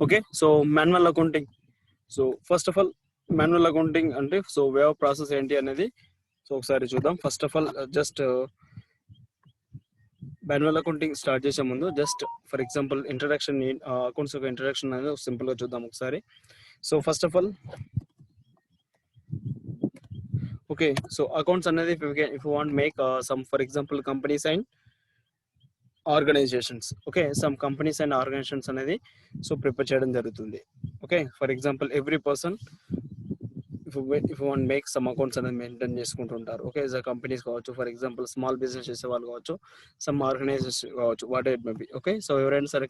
Okay, so manual accounting. So first of all, manual accounting అంటే so way of process ఏంటి అనేది so ఒకసారి చూద్దాం. First of all just manual accounting start చేసే ముందు just for example introduction accounts యొక్క introduction అనేది simple గా చూద్దాం ఒకసారి. So first of all okay, so accounts అనేది if you want make some for example companies and organisations. Okay, some companies and organisations అనేది so prepare చేయడం జరుగుతుంది. Okay, for example every person if want make some accounts అనేది maintain చేసుకుంటుంటారు. Okay, companies కావచ్చు, for example small business చేసే వాళ్ళు కావచ్చు, some organization కావచ్చు, what it may be. Okay, so ఎవరైనా సరే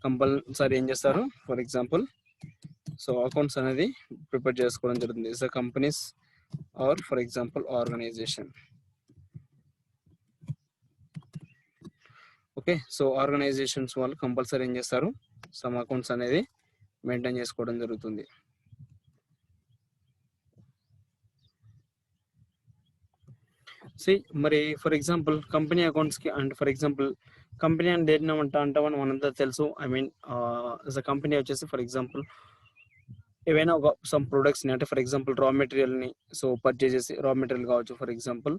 కంపల్సరీ ఏం చేస్తారు, ఫర్ ఎగ్జాంపుల్ సో అకౌంట్స్ అనేది ప్రిపేర్ చేసుకోవడం జరుగుతుంది. Is companies or for example organization. Okay, so organizations వాళ్ళు కంపల్సరీ ఏం చేస్తారు, సమ్ అకౌంట్స్ అనేది మెయింటైన్ చేసుకోవడం జరుగుతుంది. మరి ఫర్ ఎగ్జాంపుల్ కంపెనీ అకౌంట్స్ కి అండ్ ఫర్ ఎగ్జాంపుల్ కంపెనీ అని దేని అంటామని మనంతా తెలుసు. ఐ మీన్ కంపెనీ వచ్చేసి ఫర్ ఎగ్జాంపుల్ ఏవైనా ఒక సమ్ ప్రొడక్ట్స్ ని అంటే ఫర్ ఎగ్జాంపుల్ రా మెటీరియల్ ని సో పర్చేజ్ చేసి రా మెటీరియల్ కావచ్చు, ఫర్ ఎగ్జాంపుల్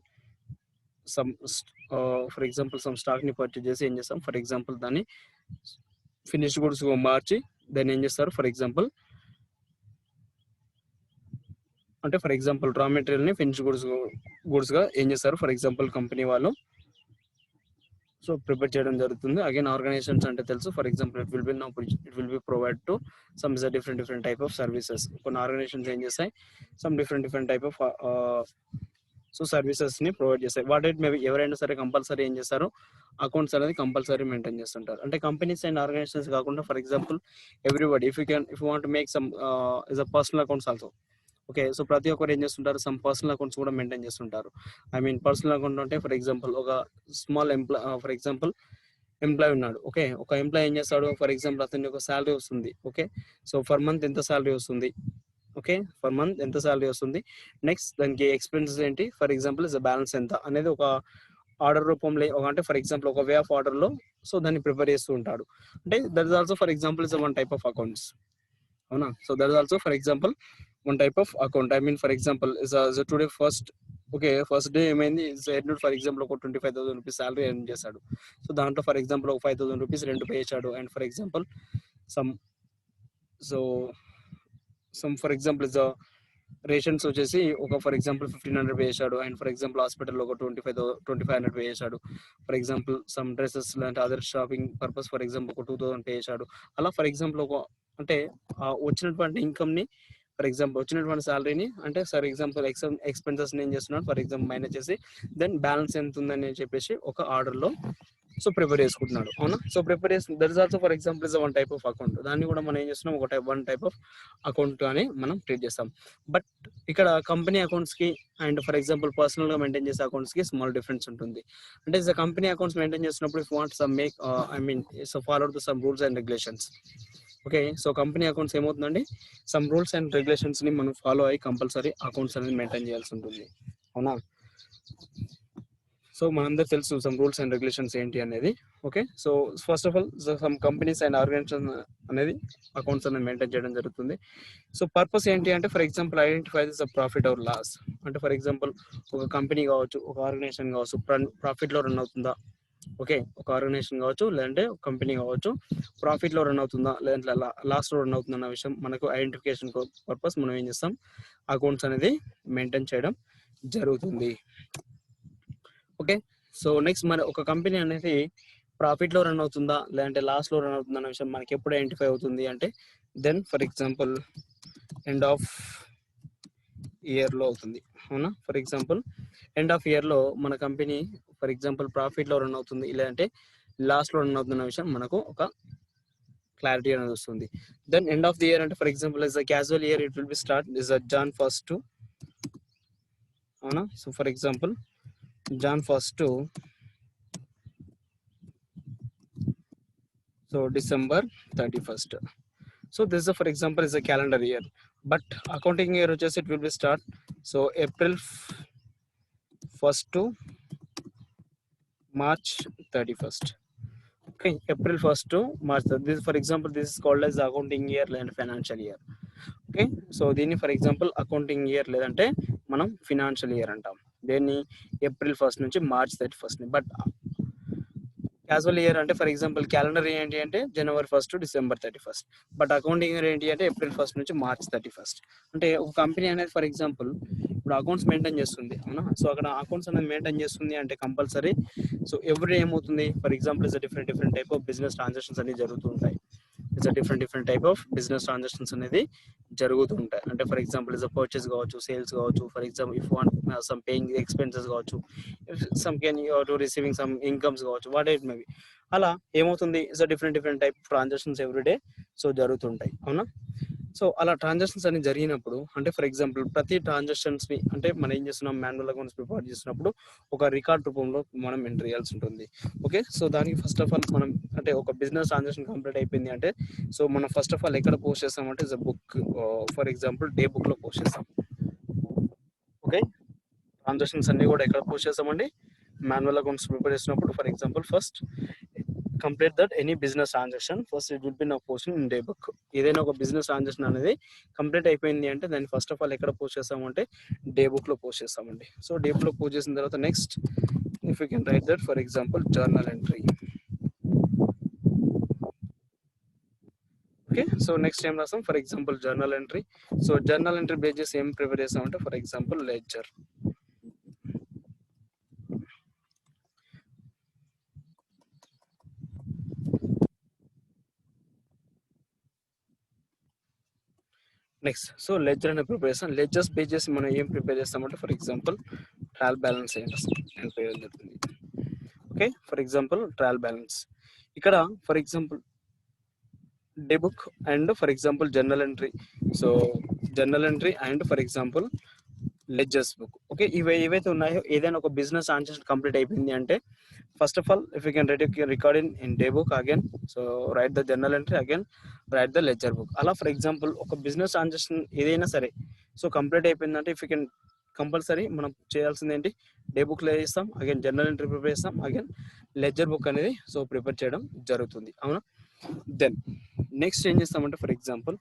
సమ్ స్టాక్ ని పర్చేజ్ చేసి ఏం చేస్తాం, ఫర్ ఎగ్జాంపుల్ దాన్ని ఫినిష్డ్ గుడ్స్ మార్చి దాన్ని ఏం చేస్తారు, ఫర్ ఎగ్జాంపుల్ అంటే ఫర్ ఎగ్జాంపుల్ రా మెటీరియల్ ని ఫినిష్డ్ గుడ్స్ గా ఏం చేస్తారు, ఫర్ ఎగ్జాంపుల్ కంపెనీ వాళ్ళు సో ప్రిపేర్ చేయడం జరుగుతుంది. అగైన్ ఆర్గనైజేషన్స్ అంటే తెలుసు, for example it will B provide to some different type of services. కొన్ని ఆర్గనైజేషన్స్ ఏం చేస్తాయి, some different type of so services ని ప్రొవైడ్ చేస్తాయి. వాట్ ఇట్ మేబీ ఎవరైనా సరే కంపల్సరీ ఏం చేస్తారు, అకౌంట్స్ అనేది కంపల్సరీ మెయింటైన్ చేస్తుంటారు. అంటే కంపెనీస్ అండ్ ఆర్గనైజేషన్స్ కాకుండా for example everybody if you want make some is a personal accounts also. Okay, so ప్రతి ఒక్కరు ఏం చేస్తుంటారు, సమ్ పర్సనల్ అకౌంట్స్ కూడా మెయింటైన్ చేస్తుంటారు. ఐ మీన్ పర్సనల్ అకౌంట్ అంటే ఫర్ ఎగ్జాంపుల్ ఒక స్మాల్ ఫర్ ఎగ్జాంపుల్ ఎంప్లాయ్ ఉన్నాడు. ఓకే, ఒక ఎంప్లాయ్ ఏం చేస్తాడు, ఫర్ ఎగ్జాంపుల్ అతనికి ఒక శాలరీ వస్తుంది. ఓకే, సో ఫర్ మంత్ ఎంత శాలరీ వస్తుంది, ఓకే ఫర్ మంత్ ఎంత శాలరీ వస్తుంది, నెక్స్ట్ దానికి ఎక్స్పెన్సెస్ ఏంటి, ఫర్ ఎగ్జాంపుల్ ఇస్ బ్యాలెన్స్ ఎంత అనేది ఒక ఆర్డర్ రూపంలో అంటే ఫర్ ఎగ్జాంపుల్ ఒక వే ఆఫ్ ఆర్డర్ లో సో దాన్ని ప్రిపేర్ చేస్తూ ఉంటాడు. అంటే that is also for example is one type of accounts. అవునా, so that is also for example one type of account. I mean for example is today first day ఏమైంది, for example ఒక 25,000 rupees salary earn చేశాడు. So దాంట్లో for example ఒక 5,000 rupees rent pay చేశాడు. And for example some so for example is rations వచ్చేసి ఒక for example 1,500 pay చేశాడు. And for example హాస్పిటల్లో ఒక 2,500 పే చేశాడు. ఫర్ ఎగ్జాంపుల్ సమ్ డ్రెస్సెస్ లాంటి other shopping purpose for example ఒక 2,000 పే చేశాడు. అలా ఫర్ ఎగ్జాంపుల్ ఒక అంటే వచ్చినటువంటి ఇన్కమ్ ని ఫర్ ఎగ్జాంపుల్ వచ్చినటువంటి శాలరీని అంటే ఫర్ ఎగ్జాంపుల్ ఎక్స్పెన్సెస్ ఏం చేస్తున్నాడు, ఫర్ ఎగ్జాంపుల్ మైనస్ చేసి దెన్ బ్యాలెన్స్ ఎంత ఉందని చెప్పేసి ఒక ఆర్డర్ లో సో ప్రిపేర్ చేసుకుంటున్నాడు. అవునా, సో ప్రిపేర్ చేసి that is also for example is one type of account. దాన్ని కూడా మనం ఏం చేస్తున్నాం, వన్ టైప్ ఆఫ్ అకౌంట్ అని మనం ట్రీట్ చేస్తాం. బట్ ఇక్కడ కంపెనీ అకౌంట్స్ కి అండ్ ఫర్ ఎగ్జాంపుల్ పర్సనల్ గా మెయింటైన్ చేసే అకౌంట్స్ కి స్మాల్ డిఫరెన్స్ ఉంటుంది. అంటే కంపెనీ అకౌంట్స్ మెయింటైన్ చేసినప్పుడు if want some make I mean so follow the sum rules and regulations. Okay, so company accounts ఏమవుతుందండి, some rules and regulations ని మనం follow అయ్యి కంపల్సరీ అకౌంట్స్ అనేది మెయింటైన్ చేయాల్సి ఉంటుంది. అవునా, సో మనందరూ తెలుసు సమ్ రూల్స్ అండ్ రెగ్యులేషన్స్ ఏంటి అనేది. Okay, so first of all some companies and organization అనేది అకౌంట్స్ అనేది మెయింటైన్ చేయడం జరుగుతుంది. సో పర్పస్ ఏంటి అంటే for example identify this profit or loss. అంటే ఫర్ ఎగ్జాంపుల్ ఒక కంపెనీ కావచ్చు, ఒక ఆర్గనైజేషన్ కావచ్చు, ప్రాఫిట్ లో రన్ అవుతుందా, ఓకే ఒక ఆర్గనైజేషన్ కావచ్చు లేదంటే కంపెనీ కావచ్చు ప్రాఫిట్ లో రన్ అవుతుందా లేదంటే లాస్ లో రన్ అవుతుందా అన్న విషయం మనకు ఐడెంటిఫికేషన్ పర్పస్ మనం ఏం చేస్తాం, అకౌంట్స్ అనేది మెయింటైన్ చేయడం జరుగుతుంది. ఓకే, సో నెక్స్ట్ మరి ఒక కంపెనీ అనేది ప్రాఫిట్ లో రన్ అవుతుందా లేదంటే లాస్ లో రన్ అవుతుందా అన్న విషయం మనకి ఎప్పుడు ఐడెంటిఫై అవుతుంది అంటే then for example end of year లో అవుతుంది. అవునా, for example end of year లో మన కంపెనీ ఫర్ ఎగ్జాంపుల్ ప్రాఫిట్ లో రన్ అవుతుంది లేదంటే లాస్ లో రన్ అవుతున్న విషయం మనకు ఒక క్లారిటీ అనేది వస్తుంది. Then end of the year అంటే for example is casual year, it will be start is Jan 1st to అవునా, so for example Jan 1st to so December 31st. So this is for example is a calendar year, but accounting year వచ్చేసి it will be start so April 1st to March 31st. Okay, April 1 to March. This for example this is called as accounting year and financial year. Okay, so దీన్ని for example accounting year లేదంటే మనం financial year అంటాం. దేన్ని April 1 నుంచి March 31. But casual year అంటే for example calendar ఏంటి అంటే జనవరి 1 to December 31. But accounting year ఏంటి అంటే ఏప్రిల్ 1 నుంచి మార్చ్ 31. అంటే ఒక కంపెనీ అనేది ఫర్ ఎగ్జాంపుల్ ఇప్పుడు అకౌంట్స్ మెయింటైన్ చేస్తుంది, అవునా. సో అక్కడ అకౌంట్స్ అనేది మెయింటైన్ చేస్తుంది అంటే కంపల్సరీ సో ఎవ్రీ ఏమవుతుంది for example is different type of business transactions అనేవి జరుగుతూ ఉంటాయి. It's different type of business transactions అనేది జరుగుతూ ఉంటాయి. అంటే ఫర్ ఎగ్జాంపుల్ ఇస్ పర్చేస్ కావచ్చు, సేల్స్ కావచ్చు, for example if want some paying expenses కావచ్చు, some can you to receiving some incomes కావచ్చు, వాట్ ఇట్ మేబీ. అలా ఏమవుతుంది is different type transactions everyday so జరుగుతుంటాయి, అవునా. సో అలా ట్రాన్సాక్షన్స్ అని జరిగినప్పుడు అంటే ఫర్ ఎగ్జాంపుల్ ప్రతి ట్రాన్సాక్షన్స్ ని అంటే మనం ఏం చేస్తున్నాం మాన్యువల్ అకౌంట్స్ ప్రిపేర్ చేసినప్పుడు ఒక రికార్డ్ రూపంలో మనం ఎంటర్ చేయాల్సి ఉంటుంది. ఓకే, సో దానికి ఫస్ట్ ఆఫ్ ఆల్ మనం అంటే ఒక బిజినెస్ ట్రాన్సాక్షన్ కంప్లీట్ అయిపోయింది అంటే సో మనం ఫస్ట్ ఆఫ్ ఆల్ ఎక్కడ పోస్ట్ చేస్తామంటే is book, for example day book లో పోస్ట్ చేస్తాం. ఓకే, ట్రాన్సాక్షన్స్ అన్ని కూడా ఎక్కడ పోస్ట్ చేస్తామండి మాన్యువల్ అకౌంట్స్ ప్రిపేర్ చేసినప్పుడు for example first complete that any business transaction first it will be now posting in day book. ఏదైనా ఒక బిజినెస్ ట్రాన్సాక్షన్ అనేది కంప్లీట్ అయిపోయింది అంటే దాన్ని ఫస్ట్ ఆఫ్ ఆల్ ఎక్కడ పోస్ట్ చేస్తామంటే డే బుక్ లో పోస్ట్ చేస్తామండి. సో డే బుక్ లో పోస్ట్ చేసిన తర్వాత next if you can write that for example journal entry. Okay, so next ఏం రాస్తాం for example journal entry. So journal entry base చేసి ఏం ప్రిపేర్ చేస్తామంటే for example ledger. Next so ledger అనే prepare చేస్తాం. లెడ్జర్స్ బేస్ చేసి మనం ఏం ప్రిపేర్ చేస్తామంటే for example trial balance entry జరుగుతుంది. Okay, for example trial balance ఇక్కడ for example day book and for example journal entry. So journal entry and for example ledgers book. Okay, ఏవైతే ఉన్నాయో ఏదైనా ఒక బిజినెస్ ట్రాన్సాక్షన్ కంప్లీట్ అయిపోయింది అంటే first of all if you can record in day book again so right the journal entry again right the ledger book. అలా for example ఒక business transaction ఏదైనా సరే సో కంప్లీట్ అయిపోయిందంటే ఇఫ్ యూ కెన్ కంపల్సరీ మనం చేయాల్సింది ఏంటి day book లో చేస్తాం, అగైన్ జర్నల్ ఎంట్రీ ప్రిపేర్ చేస్తాం, అగైన్ లెడ్జర్ బుక్ అనేది సో ప్రిపేర్ చేయడం జరుగుతుంది, అవునా. దెన్ నెక్స్ట్ ఏం చేస్తామంటే ఫర్ ఎగ్జాంపుల్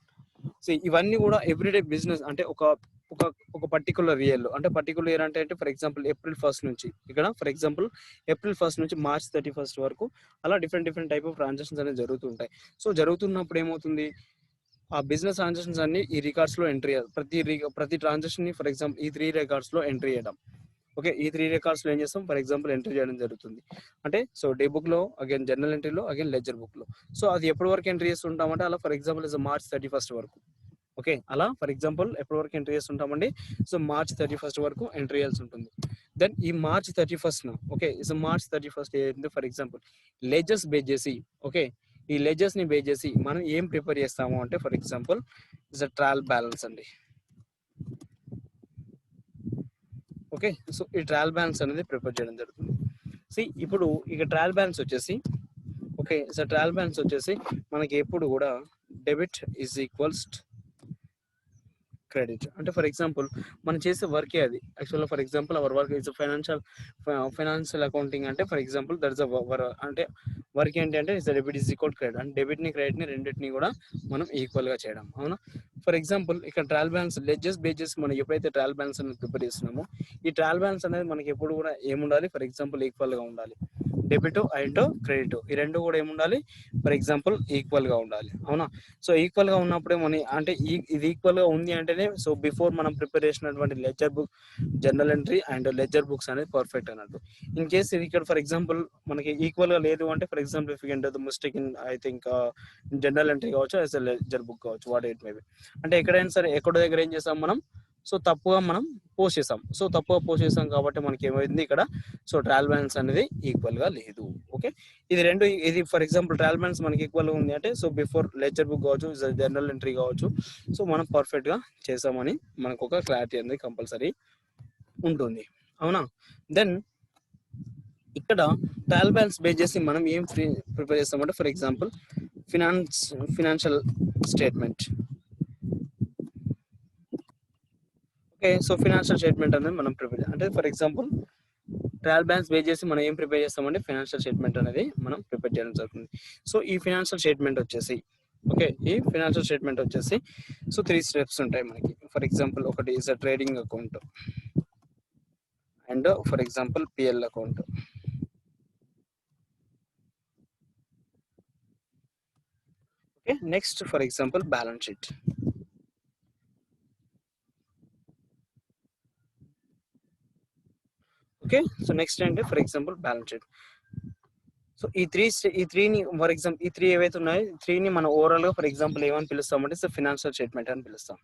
సో ఇవన్నీ కూడా ఎవ్రీడే బిజినెస్ అంటే ఒక ఒక ఒక పర్టికులర్ ఇయర్ లో అంటే పర్టికులర్ ఇయర్ అంటే ఫర్ ఎగ్జాంపుల్ ఏప్రిల్ 1 నుంచి ఇక్కడ ఫర్ ఎగ్జాంపుల్ ఏప్రిల్ 1 నుంచి మార్చ్ 31 వరకు అలా డిఫరెంట్ టైప్ ఆఫ్ ట్రాన్సాక్షన్స్ అనేవి జరుగుతుంటాయి. సో జరుగుతున్నప్పుడు ఏమవుతుంది ఆ బిజినెస్ ట్రాన్సాక్షన్స్ అన్ని ఈ రికార్డ్స్ లో ఎంట్రీ ప్రతి ట్రాన్సాక్షన్ ని ఫర్ ఎగ్జాంపుల్ ఈ 3 రికార్డ్స్ లో ఎంట్రీ చేయడం. ఓకే, ఈ 3 రికార్డ్స్ లో ఏం చేస్తాం ఫర్ ఎగ్జాంపుల్ ఎంట్రీ చేయడం జరుగుతుంది. అంటే సో డే బుక్ లో అగైన్ జర్నల్ ఎంట్రీలో అగైన్ లెడ్జర్ బుక్ లో. సో అది ఎప్పటి వరకు ఎంట్రీ చేస్తుంటామంటే అలా ఫర్ ఎగ్జాంపుల్ ఇస్ మార్చ్ 31 వరకు. ఓకే, అలా ఫర్ ఎగ్జాంపుల్ ఎప్పటి వరకు ఎంట్రీ చేస్తుంటామండి సో మార్చ్ 31 వరకు ఎంట్రీ చేయాల్సి ఉంటుంది. దెన్ ఈ మార్చ్ 31 ఓకే సో మార్చ్ 31 ఏంటి ఫర్ ఎగ్జాంపుల్ లెడ్జర్స్ బేస్ చేసి ఓకే ఈ లెడ్జర్స్ ని బేస్ చేసి మనం ఏం ప్రిపేర్ చేస్తాము అంటే for example is a trial balance అండి. ఓకే, సో ఈ ట్రయల్ బ్యాలెన్స్ అనేది ప్రిపేర్ చేయడం జరుగుతుంది. సి ఇప్పుడు ఇక ట్రయల్ బ్యాలెన్స్ వచ్చేసి ఓకే సో ట్రయల్ బ్యాలెన్స్ వచ్చేసి మనకి ఎప్పుడు కూడా డెబిట్ ఈజ్ ఈక్వల్స్ క్రెడిట్. అంటే ఫర్ ఎగ్జాంపుల్ మనం చేసే వర్కే అది యాక్చువల్గా for example hour work is financial accounting అంటే ఫర్ ఎగ్జాంపుల్ దట్ ఇస్ అంటే వర్క్ ఏంటి అంటే is debit is equal credit అంటే డెబిట్ ని క్రెడిట్ ని రెండింటిని కూడా మనం ఈక్వల్ గా చేయడం, అవునా. ఫర్ ఎగ్జాంపుల్ ఇక్కడ ట్రయల్ బ్యాలెన్స్ లెడ్జర్స్ బేజెస్ మనం ఎప్పుడైతే ట్రయల్ బ్యాలెన్స్ అనేది ప్రిపేర్ చేస్తున్నామో ఈ ట్రయల్ బ్యాలెన్స్ అనేది మనకి ఎప్పుడు కూడా ఏముండాలి ఫర్ ఎగ్జాంపుల్ ఈక్వల్ గా ఉండాలి. డెబిట్ అండ్ క్రెడిట్ ఈ రెండు కూడా ఏముండాలి ఫర్ ఎగ్జాంపుల్ ఈక్వల్ గా ఉండాలి, అవునా. సో ఈక్వల్ గా ఉన్నప్పుడే మన అంటే ఇది ఈక్వల్ గా ఉంది అంటేనే సో బిఫోర్ మనం ప్రిపేర్ చేసినటువంటి ledger book journal entry and ledger books అనేది పర్ఫెక్ట్ అన్నట్టు. ఇన్ కేస్ ఇది ఇక్కడ ఫర్ ఎగ్జాంపుల్ మనకి ఈక్వల్ గా లేదు అంటే for example if you can do the mistake in I think journal entry కావచ్చు యాజ్ లెడ్జర్ బుక్ కావచ్చు వాట్ ఇట్ మేబీ. అంటే ఎక్కడైనా సరే ఎక్కడో దగ్గర ఏం చేస్తాం మనం సో తప్పుగా మనం పోస్ట్ చేసాం. సో తప్పుగా పోస్ట్ చేసాం కాబట్టి మనకి ఏమైంది ఇక్కడ సో ట్రయల్ బ్యాలెన్స్ అనేది ఈక్వల్ గా లేదు. ఓకే, ఇది ఫర్ ఎగ్జాంపుల్ ట్రయల్ బ్యాలెన్స్ మనకి ఈక్వల్ గా ఉంది అంటే సో బిఫోర్ లెడ్జర్ బుక్ కావచ్చు జర్నల్ ఎంట్రీ కావచ్చు సో మనం పర్ఫెక్ట్ గా చేసామని మనకు ఒక క్లారిటీ అనేది కంపల్సరీ ఉంటుంది, అవునా. దెన్ ఇక్కడ ట్రయల్ బ్యాలెన్స్ బేస్ చేసి మనం ఏం ప్రిపేర్ చేస్తామంటే for example financial statement. Okay, so financial statement అనేది మనం ప్రిపేర్ అంటే for example trial balance base చేసి మనం ఏం ప్రిపేర్ చేస్తామంటే ఫైనాన్షియల్ స్టేట్మెంట్ అనేది మనం ప్రిపేర్ చేయడం జరుగుతుంది. సో ఈ ఫైనాన్షియల్ స్టేట్మెంట్ వచ్చేసి ఓకే, ఈ ఫైనాన్షియల్ స్టేట్మెంట్ వచ్చేసి సో 3 స్టెప్స్ ఉంటాయి మనకి. ఫర్ ఎగ్జాంపుల్ ఒకటి is a trading account and for example PL account. Okay, next for example balance sheet. Okay, so next అంటే for example balance sheet. So ఈ త్రీని for example ఈ three ఏవైతే ఉన్నాయో త్రీని మనం ఓవరాల్గా ఫర్ ఎగ్జాంపుల్ ఏమని పిలుస్తామంటే ఫైనాన్షియల్ స్టేట్మెంట్ అని పిలుస్తాం.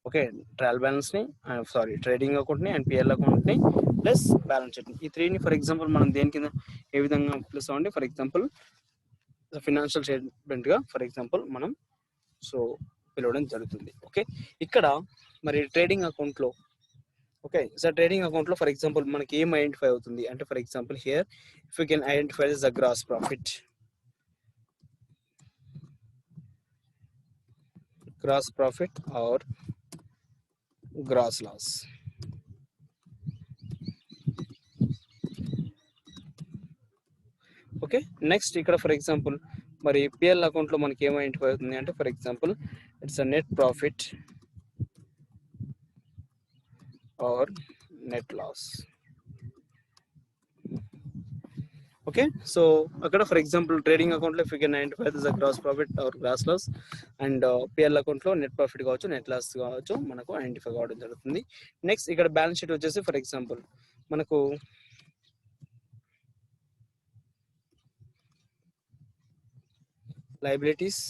ఓకే, ట్రయల్ బ్యాలెన్స్ని ట్రేడింగ్ అకౌంట్ని అండ్ పిఎల్ అకౌంట్ని ప్లస్ బ్యాలెన్స్ షీట్, ఈ త్రీని ఫర్ ఎగ్జాంపుల్ మనం దేని కింద ఏ విధంగా పిలుస్తామంటే ఫర్ ఎగ్జాంపుల్ ఫైనాన్షియల్ స్టేట్మెంట్గా ఫర్ ఎగ్జాంపుల్ మనం సో పిలవడం జరుగుతుంది. ఓకే, ఇక్కడ మరి ట్రేడింగ్ అకౌంట్లో ఓకే, సో ట్రేడింగ్ అకౌంట్లో ఫర్ ఎగ్జాంపుల్ మనకి ఏం ఐడెంటిఫై అవుతుంది అంటే for example here if you can identify the gross profit, or gross loss. Okay, next ఇక్కడ ఫర్ ఎగ్జాంపుల్ మరి పిఎల్ అకౌంట్లో మనకి ఏం ఐడెంటిఫై అవుతుంది అంటే for example it's a net profit or net loss. Okay, so అక్కడ ఫర్ ఎగ్జాంపుల్ ట్రేడింగ్ అకౌంట్లో if you can identify the gross profit or gross loss, and PL అకౌంట్లో నెట్ ప్రాఫిట్ కావచ్చు నెట్ లాస్ కావచ్చు మనకు identify కావడం జరుగుతుంది. Next ఇక్కడ balance sheet వచ్చేసి ఫర్ ఎగ్జాంపుల్ మనకు liabilities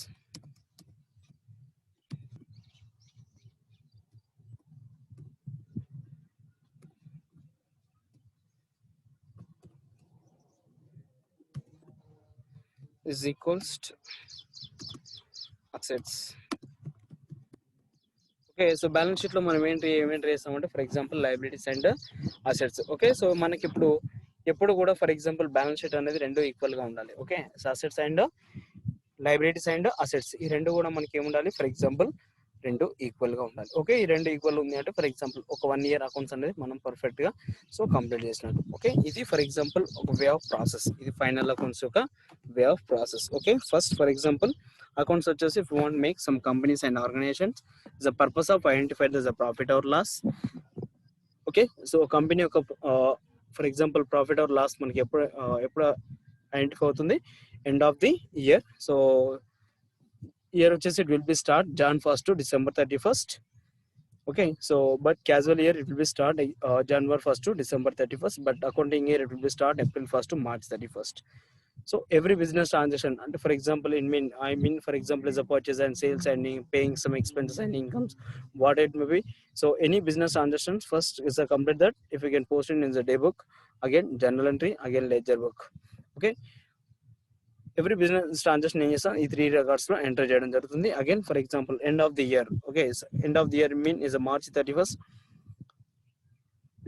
is equals to assets. Okay, so balance షీట్లో మనం ఏమేంటి చేస్తామంటే for example liabilities and assets. Okay, so మనకి ఇప్పుడు ఎప్పుడు కూడా ఫర్ ఎగ్జాంపుల్ బ్యాలెన్స్ షీట్ అనేది రెండు ఈక్వల్గా ఉండాలి. Okay, so assets and liabilities and assets ఈ రెండు కూడా మనకి ఏముండాలి ఫర్ ఎగ్జాంపుల్ రెండు ఈక్వల్గా ఉండాలి. ఓకే, ఈ రెండు ఈక్వల్ ఉంది అంటే ఫర్ ఎగ్జాంపుల్ ఒక 1 year అకౌంట్స్ అనేది మనం పర్ఫెక్ట్గా సో కంప్లీట్ చేసినట్టు. ఓకే, ఇది ఫర్ ఎగ్జాంపుల్ ఒక వే ఆఫ్ ప్రాసెస్, ఇది ఫైనల్ అకౌంట్స్ యొక్క way of process. Okay, first for example accounts వచ్చేసి if you want make some companies and organisations the purpose of identify the profit or loss. Okay, so company యొక్క for example profit or loss మనకి ఎప్పుడు identify అవుతుంది end of the year. So year వచ్చేసి it will be start Jan 1st to December 31st. Okay, so but casual year it will be start January 1st to December 31st, but accounting year it will be start April 1st to March 31st. So every business transaction, and for example I mean for example is a purchase and sales and paying some expenses and incomes, what it may be. So any business transactions first is a complete that if you can post it in the day book, again journal entry, again ledger book. Okay, every business transaction ఏం చేస్తాం ఈ 3 records లో enter చేయడం జరుగుతుంది. Again for example end of the year. Okay, end of the year mean is March 31st.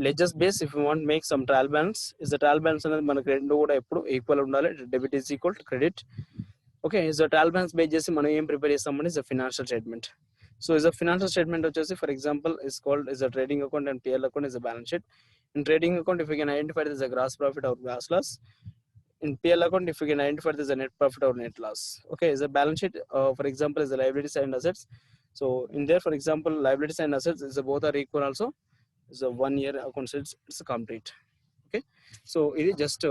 Ledgers base if you want make some trial balance is the trial balance అనేది మనకు రెండు కూడా ఎప్పుడు equal ఉండాలి. Debit is equal to credit. Okay, is the trial balance base చేసి మనం ఏం prepare చేస్తామని is a financial statement. So is a financial statement వచ్చేసి for example is called is a trading account and PL account is a balance sheet. In trading account if you can identify this a gross profit or gross loss. In PL account, if you can identify this as a net profit or net loss. Okay, is a balance sheet for example is the liabilities and assets. So in there for example liabilities and assets is both are equal also. Is a 1 year account, it's complete. Okay, so it is just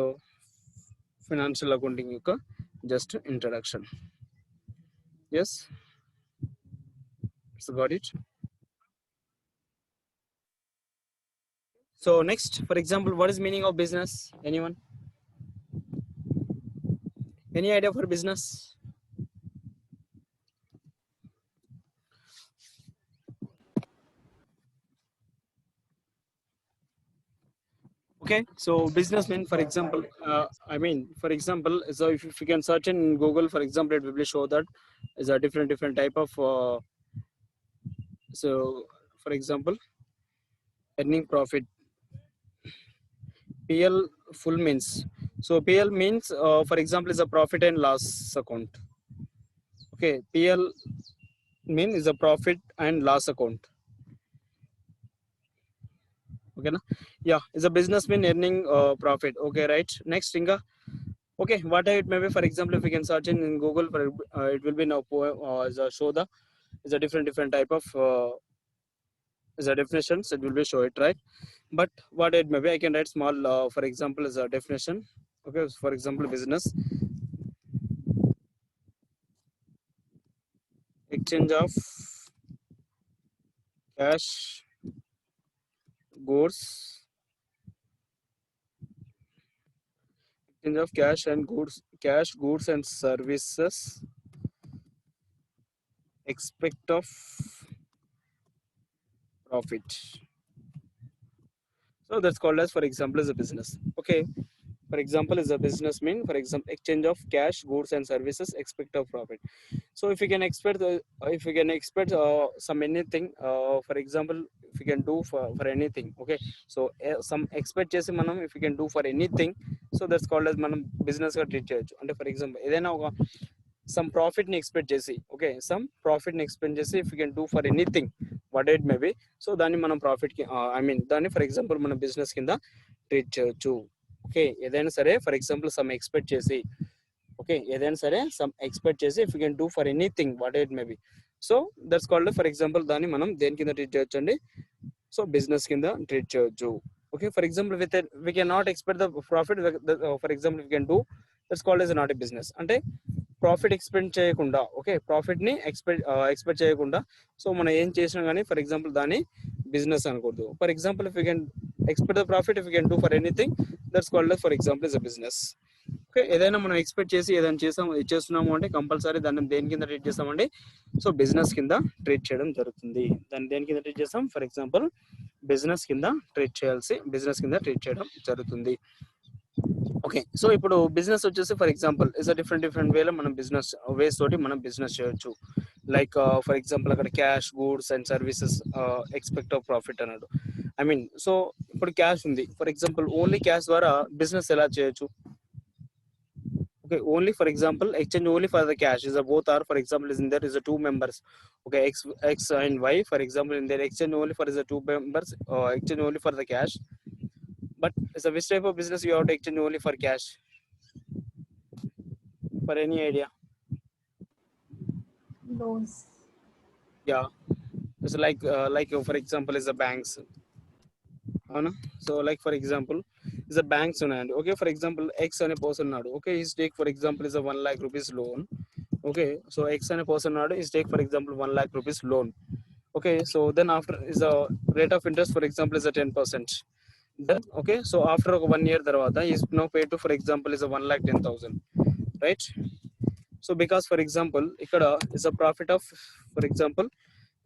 financial accounting యొక్క just introduction. Yes, so got it. So next for example what is meaning of business? Anyone? Any idea for business? Okay, so business mean for example for example, so if you can search in Google for example it will show that is a different type of so for example earning profit. PL full means, so PL means for example is a profit and loss account. Okay, PL mean is a profit and loss account. Okay na? Yeah, is a business mean earning profit. Okay, right? Next, Inga. Okay, what it may be. For example, if we can search in Google, for it will be now as a show the is a different type of is a definitions. It will be show it, right? But what it may be, I can write small. For example, is a definition. Okay, for example, business exchange of cash, goods, exchange of cash, goods and services, expect of profit. So that's called as, for example, as a business. Okay. For example, is a business mean, for example, exchange of cash, goods and services, expect of profit. So if you can expect, some anything, for example, if you can do for anything, okay. So some expect chesi manam if you can do for anything, so that's called as manam business ga treat cheyochu. And for example, ఏదైనా ఒక some profit ni expect chesi, okay, some profit ni expect chesi if you can do for anything what it may be, so దాన్ని మనం profit కి I mean దాన్ని for example మన business కింద treat చేయొచ్చు. Okay, ఏదైనా సరే ఫర్ ఎగ్జాంపుల్ సమ్ ఎక్స్పెక్ట్ చేసి, ఓకే, ఏదైనా సరే సమ్ ఎక్స్పెక్ట్ చేసి if you can do for anything what it may B, so that's called for example దాన్ని మనం దేని కింద ట్రీట్ చేయొచ్చు అండి, సో బిజినెస్ కింద ట్రీట్ చేయొచ్చు. Okay, for example with we can not expect the profit, for example we can do that's called as not a business. అంటే profit expect చేయకుండా, ఓకే, ప్రాఫిట్ ని ఎక్స్పెక్ట్ చేయకుండా, సో మనం ఏం చేసినా కానీ ఫర్ ఎగ్జాంపుల్ దాన్ని బిజినెస్ అనకూడదు. For example if you can expect the profit if you can do for anything that's called for example is a business. Okay, ఏదైనా మనం ఎక్స్పెక్ట్ చేసి ఏదైనా చేస్తున్నాము అంటే కంపల్సరీ దాన్ని దేని కింద ట్రీట్ చేస్తామండి, సో బిజినెస్ కింద ట్రీట్ చేయడం జరుగుతుంది. దాన్ని దేని కింద ట్రీట్ చేస్తాం, ఫర్ ఎగ్జాంపుల్ బిజినెస్ కింద బిజినెస్ కింద ట్రీట్ చేయడం జరుగుతుంది. ఓకే, సో ఇప్పుడు బిజినెస్ వచ్చేసి for example is a different వేలో మనం బిజినెస్ వేస్ తోటి మనం బిజినెస్ చేయొచ్చు. లైక్ ఫర్ ఎగ్జాంపుల్ అక్కడ cash, goods and services, expect of profit అన్నాడు. ఐ మీన్ సో ఇప్పుడు క్యాష్ ఉంది, ఫర్ ఎగ్జాంపుల్ ఓన్లీ క్యాష్ ద్వారా బిజినెస్ ఎలా చేయొచ్చు. Okay, only for example exchange only for the cash is a both are, for example is in there is a two members, okay, x and y, for example in there exchange only for is a two members, exchange only for the cash. But it's a which type of business you have to exchange only for cash, for any idea? Loans. Yeah, it's like for example is the banks. అవునా, so like for example is a banks ఉన్నాయండి. Okay, for example X అనే person ఉన్నాడు. Okay, is take for example is a 1 lakh rupees loan. Okay, so X అనే person ఉన్నాడు, is take for example 1 lakh rupees loan. Okay, so then after is a rate of interest for example is a 10%. Then okay, so after 1 year tarvata is now paid to for example is a 1,10,000, right? So because for example ikkada is a profit of, for example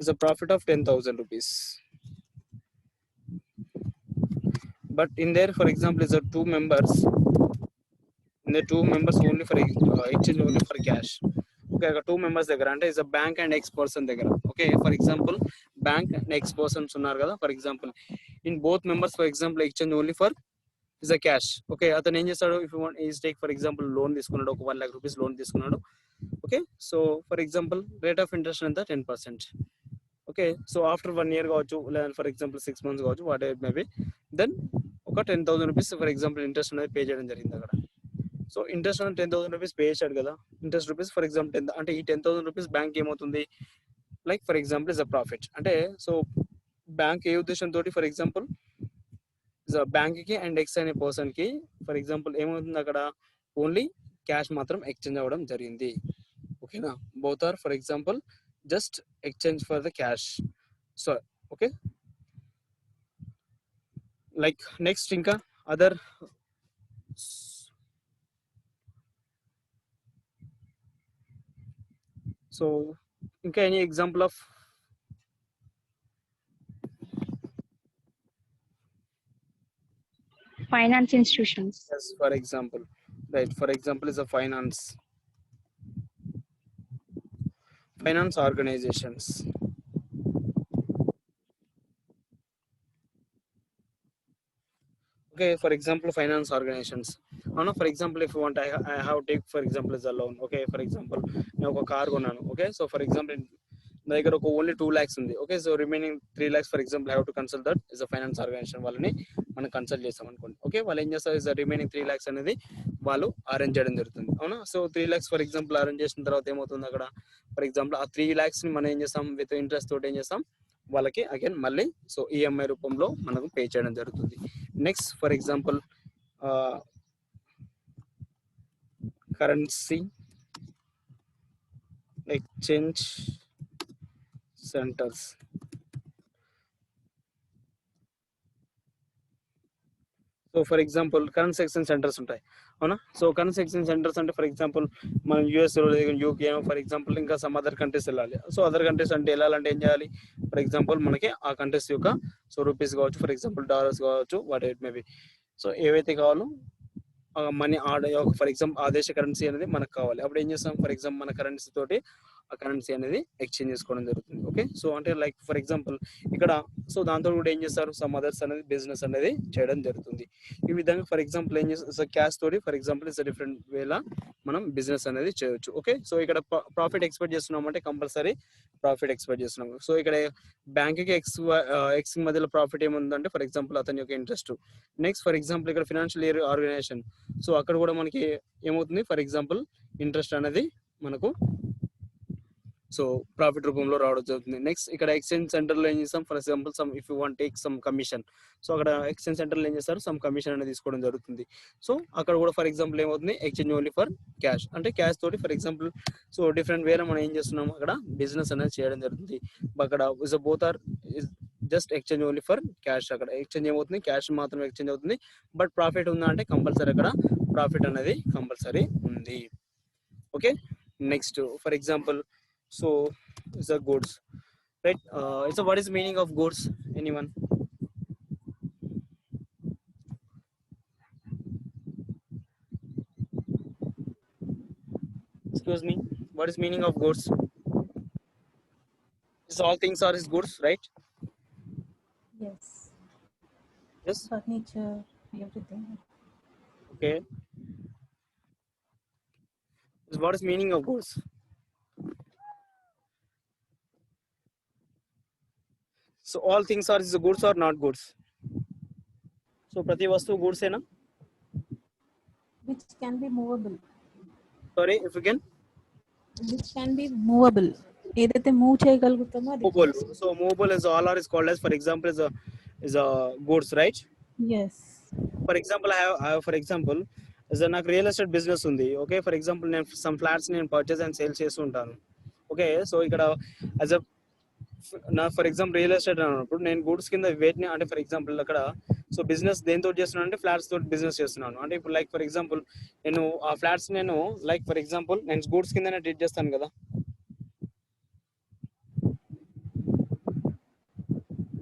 is a profit of 10,000 rupees, but in there for example is a two members, in the two members only for exchange only for cash. Okay, two members దగ్గర అంటే is a bank and X person దగ్గర. Okay, for example bank and X persons ఉన్నారు కదా, for example in both members for example exchange only for is a cash. Okay, అతను ఏం చేస్తాడు, if you want is take for example loan తీసుకున్నాడు, ఒక 1 lakh rupees loan తీసుకున్నాడు. Okay, so for example rate of interest ఎంత 10%. Okay, so after 1 year కావచ్చు, లేదా for example 6 months కావచ్చు, వాట్ ఎవర్ మేబీ, దెన్ ఒక 10,000 rupees ఫర్ ఎగ్జాంపుల్ ఇంట్రెస్ట్ అనేది pay చేయడం జరిగింది అక్కడ. సో ఇంట్రెస్ట్ అనేది 10,000 rupees పే చేశాడు కదా, ఇంట్రెస్ట్ రూపీస్ ఫర్ ఎగ్జాంపుల్ 10, అంటే ఈ 10,000 rupees బ్యాంక్ ఏమవుతుంది, like for example is a profit. అంటే సో బ్యాంక్ ఏ ఉద్దేశంతో ఫర్ ఎగ్జాంపుల్ బ్యాంక్ కి అండ్ ఎక్స్ అనే పర్సన్ కి ఫర్ ఎగ్జాంపుల్ ఏమవుతుంది అక్కడ, ఓన్లీ క్యాష్ మాత్రం ఎక్స్చేంజ్ అవ్వడం జరిగింది. ఓకేనా, both or for example just exchange for the cash. So okay, like next ఇంకా అదర్, సో ఇంకా any example of Finance institutions. yes, for example, right, for example is a finance organizations. Okay, for example finance organizations, no, for example if you want I have take for example is a loan. Okay, for example నేను ఒక car కొన్నాను. Okay, so for example నా దగ్గర ఒక only 2 lakhs ఉంది. Okay, so remaining 3 lakhs for example I have to consult that is a finance organization వాళ్ళని మనం consult చేస్తాం అనుకోండి. ఓకే, వాళ్ళు ఏం చేస్తారు, ఇస్ రిమైనింగ్ 3 lakhs అనేది వాళ్ళు అరేంజ్ చేయడం జరుగుతుంది. అవునా, so 3 lakhs for example arrange చేసిన తర్వాత ఏమవుతుంది అక్కడ, ఫర్ ఎగ్జాంపుల్ ఆ 3 lakhs ని మనం ఏం చేస్తాం, విత్ ఇంట్రెస్ట్ తోటి ఏం చేస్తాం వాళ్ళకి అగైన్ మళ్ళీ సో ఈఎంఐ రూపంలో మనకు పే చేయడం జరుగుతుంది. Next for example currency exchange centres. So for example currency exchange centres ఉంటాయి. అవునా, సో కరెన్సీ ఎక్స్చేంజ్ సెంటర్స్ అంటే ఫర్ ఎగ్జాంపుల్ మనం యూఎస్, యూకే, ఫర్ ఎగ్జాంపుల్ ఇంకా సమ్ అదర్ కంట్రీస్ వెళ్ళాలి. సో అదర్ కంట్రీస్ అంటే వెళ్ళాలంటే ఏం చేయాలి, ఫర్ ఎగ్జాంపుల్ మనకి ఆ కంట్రీస్ యొక్క సో రూపీస్ కావచ్చు, ఫర్ ఎగ్జాంపుల్ డాలర్స్ కావచ్చు, వాట్ ఇట్ మేబీ, సో ఏవైతే కావాలో మనీ ఫర్ ఎగ్జాంపుల్ ఆ దేశ కరెన్సీ అనేది మనకు కావాలి. అప్పుడు ఏం చేస్తాం, ఫర్ ఎగ్జాంపుల్ మన కరెన్సీ తోటి ఆ కరెన్సీ అనేది ఎక్స్చేంజ్ చేసుకోవడం జరుగుతుంది. ఓకే, సో అంటే లైక్ ఫర్ ఎగ్జాంపుల్ ఇక్కడ సో దాంతో కూడా ఏం చేస్తారు, సమ్ అదర్స్ అనేది బిజినెస్ అనేది చేయడం జరుగుతుంది. ఈ విధంగా ఫర్ ఎగ్జాంపుల్ ఏం చేస్తారు, క్యాష్ తోటి ఫర్ ఎగ్జాంపుల్ ఇట్స్ డిఫరెంట్ వేలా మనం బిజినెస్ అనేది చేయొచ్చు. ఓకే, సో ఇక్కడ ప్రాఫిట్ ఎక్స్పెక్ట్ చేస్తున్నాం అంటే కంపల్సరీ ప్రాఫిట్ ఎక్స్పెక్ట్ చేస్తున్నాం. సో ఇక్కడ బ్యాంక్ కి ఎక్స్ మధ్యలో ప్రాఫిట్ ఏముందంటే ఫర్ ఎగ్జాంపుల్ అతని యొక్క ఇంట్రెస్ట్. నెక్స్ట్ ఫర్ ఎగ్జాంపుల్ ఇక్కడ ఫినాన్షియల్ ఇయర్ ఆర్గనైజేషన్, సో అక్కడ కూడా మనకి ఏమవుతుంది, ఫర్ ఎగ్జాంపుల్ ఇంట్రెస్ట్ అనేది మనకు సో ప్రాఫిట్ రూపంలో రావడం జరుగుతుంది. నెక్స్ట్ ఇక్కడ ఎక్స్చేంజ్ సెంటర్ లో ఏం చేస్తాం, for example some if you want take some commission, so అక్కడ ఎక్స్చేంజ్ సెంటర్ లో ఏం చేస్తారు, సమ్ కమిషన్ అనేది తీసుకోవడం జరుగుతుంది. సో అక్కడ కూడా ఫర్ ఎగ్జాంపుల్ ఏమవుతుంది, ఎక్స్చేంజ్ ఓన్లీ ఫర్ క్యాష్, అంటే క్యాష్ తోటి ఫర్ ఎగ్జాంపుల్ సో డిఫరెంట్ వేలో మనం ఏం చేస్తున్నాం అక్కడ బిజినెస్ అనేది చేయడం జరుగుతుంది. అక్కడ is both or just exchange only for cash, అక్కడ ఎక్స్చేంజ్ ఏమవుతుంది, క్యాష్ మాత్రమే ఎక్స్చేంజ్ అవుతుంది. బట్ ప్రాఫిట్ ఉందా అంటే కంపల్సరీ అక్కడ ప్రాఫిట్ అనేది కంపల్సరీ ఉంది. Okay, next for example so it's a goods, right? So what is meaning of goods, anyone? Excuse me, what is meaning of goods? Is all things are is goods, right? Yes. Yes, Furniture, everything. okay. So what is meaning of goods? So all things are is goods or not goods? So prati vastu goods hai na? Which can be movable. Sorry, if you can. Which can be movable. ఏదైతే move చేయగలుగుతామో అది. Movable. So movable is all are is called as, for example, is a goods, right? Yes. For example, I have for example నాకు real estate business ఉంది. Okay, for example నేను some flats నేను purchase and sale చేస్తూ ఉంటాను. Okay, so ఇక్కడ as a నా for example real estate అన్నప్పుడు నేను గూడ్స్ కింద వేటిని అంటే ఫర్ ఎగ్జాంపుల్ అక్కడ సో బిజినెస్ దేంతో చేస్తున్నాను అంటే ఫ్లాట్స్ తోటి బిజినెస్ చేస్తున్నాను. అంటే ఇప్పుడు లైక్ ఫర్ ఎగ్జాంపుల్ నేను ఆ ఫ్లాట్స్ నేను లైక్ ఫర్ ఎగ్జాంపుల్ నేను గూడ్స్ కిందనే ట్రీట్ చేస్తాను కదా,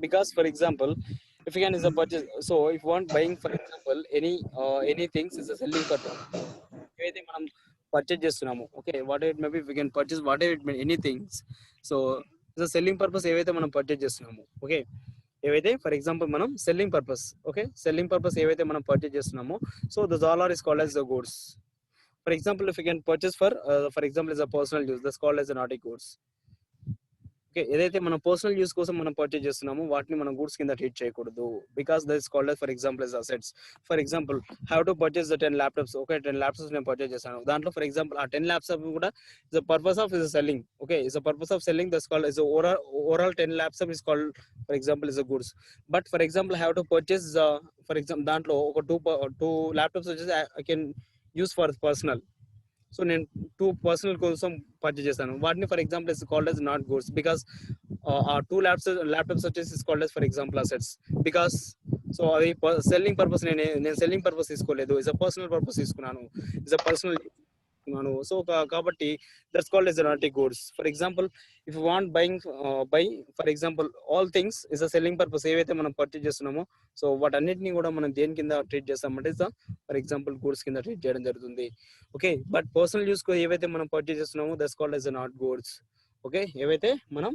because for example if you can is a purchase, so if you want buying for example any things is a selling purpose, ఏదైతే మనం purchase చేస్తున్నాము. Okay, what it maybe we can purchase what it may any things. So is selling purpose ఏవైతే మనం purchase చేస్తున్నాము. Okay, ఏవైతే for example మనం selling purpose, okay selling purpose ఏవైతే మనం పర్చేజ్ చేస్తున్నామో so this all are is called as the goods. For example if you can purchase for example is a personal use, that's called as an article goods. Okay, ఏదైతే మనం personal use కోసం మనం purchase చేస్తున్నామో వాటిని మనం goods కింద treat చేయకూడదు, because that is called for example as assets. For example have to purchase the 10 laptops. Okay, 10 laptops నేను పర్చేజ్ చేశాను. దాంట్లో ఫర్ ఎగ్జాంపుల్ ఆ 10 ల్యాప్టాప్ కూడా is purpose of is selling. Okay, is purpose of selling, that's called is overall 10 laptop is called for example is goods. But for example have to purchase for example దాంట్లో ఒక two laptops వచ్చేసి I can use for personal. So నేను 2 personal కోసం purchase చేశాను, వాటిని for example is called as not goods, because ఆ 2 laptops వచ్చేసి is called as for example assets. Because so అది సెల్లింగ్ పర్పస్ నేను సెల్లింగ్ పర్పస్ తీసుకోలేదు, ఇస్ అ పర్సనల్ పర్పస్ తీసుకున్నాను, ఇస్ అ పర్సనల్ తీసుకున్నాను. సో కాబట్టి that's called as not goods. For example if you want buy for example all things is a selling purpose, ఏవైతే మనం purchase చేస్తున్నామో so వాటన్నిటిని కూడా మనం దేని కింద ట్రీట్ చేస్తామంటే ఇస్ ఫర్ ఎగ్జాంపుల్ గూడ్స్ కింద ట్రీట్ చేయడం జరుగుతుంది. ఓకే, బట్ పర్సనల్ యూస్ ఏవైతే మనం పర్చేజ్ చేస్తున్నామో that's called as not goods. Okay, ఏవైతే మనం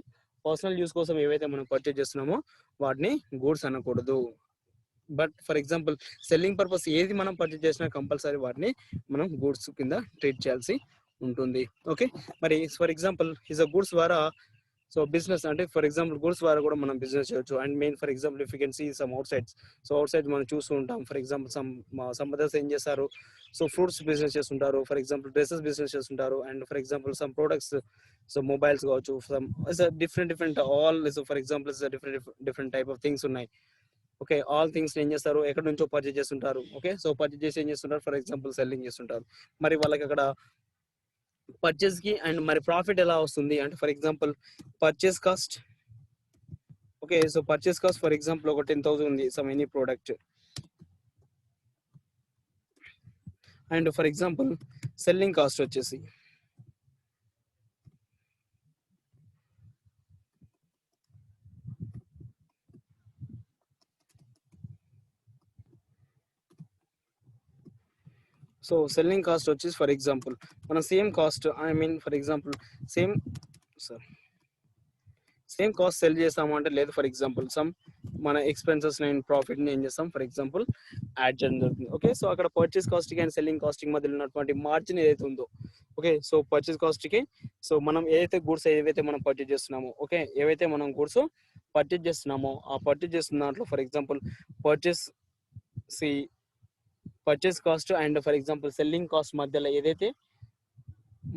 పర్సనల్ యూస్ కోసం ఏవైతే మనం పర్చేజ్ చేస్తున్నామో వాటిని గూడ్స్ అనకూడదు. But for example selling purpose ఏది మనం పర్చేజ్ చేసినా కంపల్సరీ వాటిని మనం గూడ్స్ కింద ట్రీట్ చేయాల్సి ఉంటుంది. ఓకే, మరి for example is a goods ద్వారా సో బిజినెస్ అంటే ఫర్ ఎగ్జాంపుల్ గూడ్స్ ద్వారా కూడా మనం బిజినెస్ చేయొచ్చు. And main for example if you can see some outsides, so outside మనం చూస్తూ ఉంటాం. ఫర్ ఎగ్జాంపుల్ సమ్ అదర్స్ ఏం చేస్తారు, సో ఫ్రూట్స్ బిజినెస్ చేస్తుంటారు, ఫర్ ఎగ్జాంపుల్ డ్రెస్సెస్ బిజినెస్ చేస్తుంటారు, and for example some products, so mobiles కావచ్చు, some different all for example different type of things ఉన్నాయి. Okay, all things ఏం చేస్తారు, ఎక్కడి నుంచో పర్చేజ్ చేస్తుంటారు. ఓకే, సో పర్చేజ్ చేసి ఏం చేస్తుంటారు, ఫర్ ఎగ్జాంపుల్ సెల్లింగ్ చేస్తుంటారు. మరి వాళ్ళకి అక్కడ పర్చేస్ కి అండ్ మరి ప్రాఫిట్ ఎలా వస్తుంది అంటే for example purchase cost. Okay, so purchase cost for example ఒక 10,000 ఉంది some any product, and for example selling cost వచ్చేసి సో సెల్లింగ్ కాస్ట్ వచ్చేసి ఫర్ ఎగ్జాంపుల్ మనం same cost for example same same cost cell చేస్తాము అంటే లేదు, for example some మన expenses and profit ని ఏం చేస్తాం ఫర్ ఎగ్జాంపుల్ యాడ్ చేయడం జరుగుతుంది. ఓకే, సో అక్కడ పర్చేస్ కాస్ట్ కి అండ్ సెల్లింగ్ కాస్ట్ కి మధ్యలో ఉన్నటువంటి మార్జిన్ ఏదైతే ఉందో, ఓకే, సో పర్చేస్ కాస్ట్ కి సో మనం ఏదైతే గూడ్స్ మనం పర్చేస్ చేస్తున్నామో, ఓకే, ఏవైతే మనం గూడ్స్ పర్చేస్ చేస్తున్నామో ఆ పర్చేస్ చేస్తున్న దాంట్లో ఫర్ ఎగ్జాంపుల్ పర్చేస్ సి purchase cost and for example selling cost మధ్యలో ఏదైతే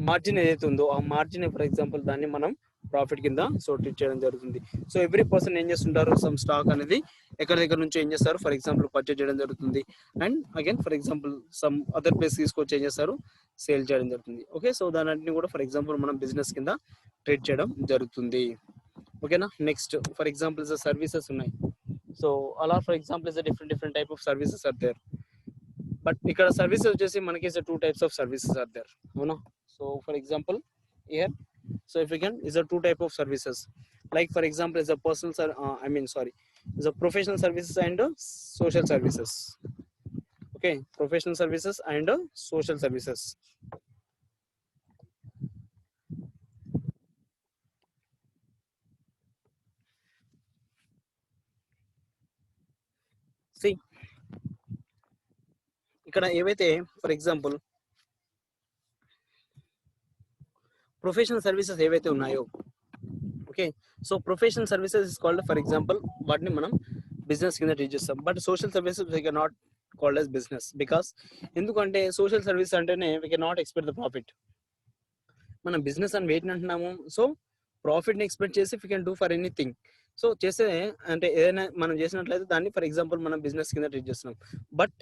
మార్జిన్ ఏదైతే ఉందో ఆ మార్జిన్ ఫర్ ఎగ్జాంపుల్ దాన్ని మనం ప్రాఫిట్ కింద సో ట్రీట్ చేయడం జరుగుతుంది. సో ఎవ్రీ పర్సన్ ఏం చేస్తుంటారు, సమ్ స్టాక్ అనేది ఎక్కడి దగ్గర నుంచి ఏం చేస్తారు ఫర్ ఎగ్జాంపుల్ పర్చేజ్ చేయడం జరుగుతుంది, and again for example some other place తీసుకొచ్చి ఏం చేస్తారు సేల్ చేయడం జరుగుతుంది. ఓకే, సో దాని కూడా ఫర్ ఎగ్జాంపుల్ మనం బిజినెస్ కింద ట్రీట్ చేయడం జరుగుతుంది. ఓకేనా, నెక్స్ట్ ఫర్ ఎగ్జాంపుల్ సర్వీసెస్ ఉన్నాయి. సో అలా for example different type of services are there. But ఇక్కడ సర్వీసెస్ వచ్చేసి మనకి 2 types of services are there, అవునా. So for example here, so if we can is a 2 type of services, like for example is a personal is a professional services and social services. Okay, professional services and social services. See ఇక్కడ ఏవైతే for example professional services ఏవైతే ఉన్నాయో, okay, so professional services is called for example వాటిని మనం business కింద treat చేస్తాం. But social services we can not called as business, because ఎందుకంటే social service అంటేనే we can not expect the profit. మనం business అని వెయిట్ అంటున్నాము, సో ప్రాఫిట్ ని ఎక్స్పెక్ట్ చేసి we can do for anything. So చేసే అంటే ఏదైనా మనం చేసినట్లయితే దాన్ని ఫర్ ఎగ్జాంపుల్ మనం బిజినెస్ కింద ట్రీట్ చేస్తున్నాం. బట్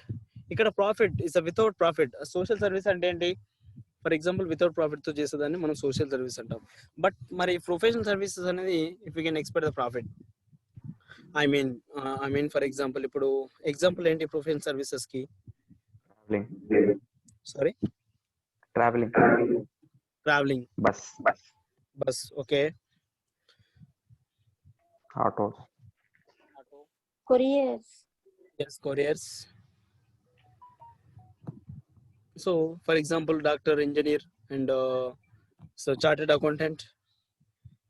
ఇక్కడ profit is without profit. Social service అంటే ఏంటి, ఫర్ ఎగ్జాంపుల్ వితౌట్ ప్రాఫిట్ తో చేసేదాన్ని మనం సోషల్ సర్వీస్ అంటాం. బట్ మరి ప్రొఫెషనల్ సర్వీసెస్ అనేది if you can expect the profit, I mean for example ఇప్పుడు ఎగ్జాంపుల్ ఏంటి ప్రొఫెషనల్ సర్వీసెస్ కి, sorry travelling bus, okay, autos, Couriers. yes, couriers. So for example doctor, engineer and so chartered accountant,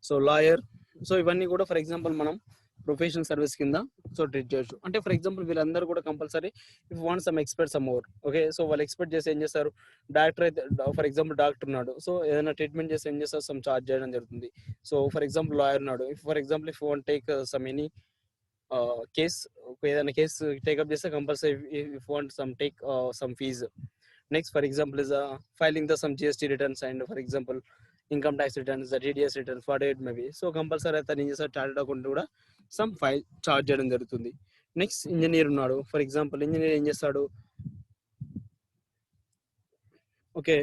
so lawyer. So ఇవన్నీ కూడా for example మనం professional service కింద so treat చేయొచ్చు. అంటే for example వీళ్ళందరూ కూడా compulsory if want some expert some more, okay, so వాళ్ళు expect చేసి ఏం చేస్తారు, డాక్టర్ అయితే ఫర్ ఎగ్జాంపుల్ డాక్టర్ ఉన్నాడు, సో ఏదైనా ట్రీట్మెంట్ చేసి ఏం చేస్తారు సమ్ చార్జ్ చేయడం జరుగుతుంది. సో ఫర్ ఎగ్జాంపుల్ లాయర్ ఉన్నాడు, for example if want take some any case, ఏదైనా కేసు టేకప్ చేస్తే compulsory if want some take some fees. Next for example is filing the some GST returns and for example income tax returns, TDS returns, what it maybe. So compulsory అయితే ఏం చేస్తారు chartered account కూడా some file charge చేయడం జరుగుతుంది. Next engineer ఉన్నాడు, for example engineer ఏం చేస్తాడు, okay,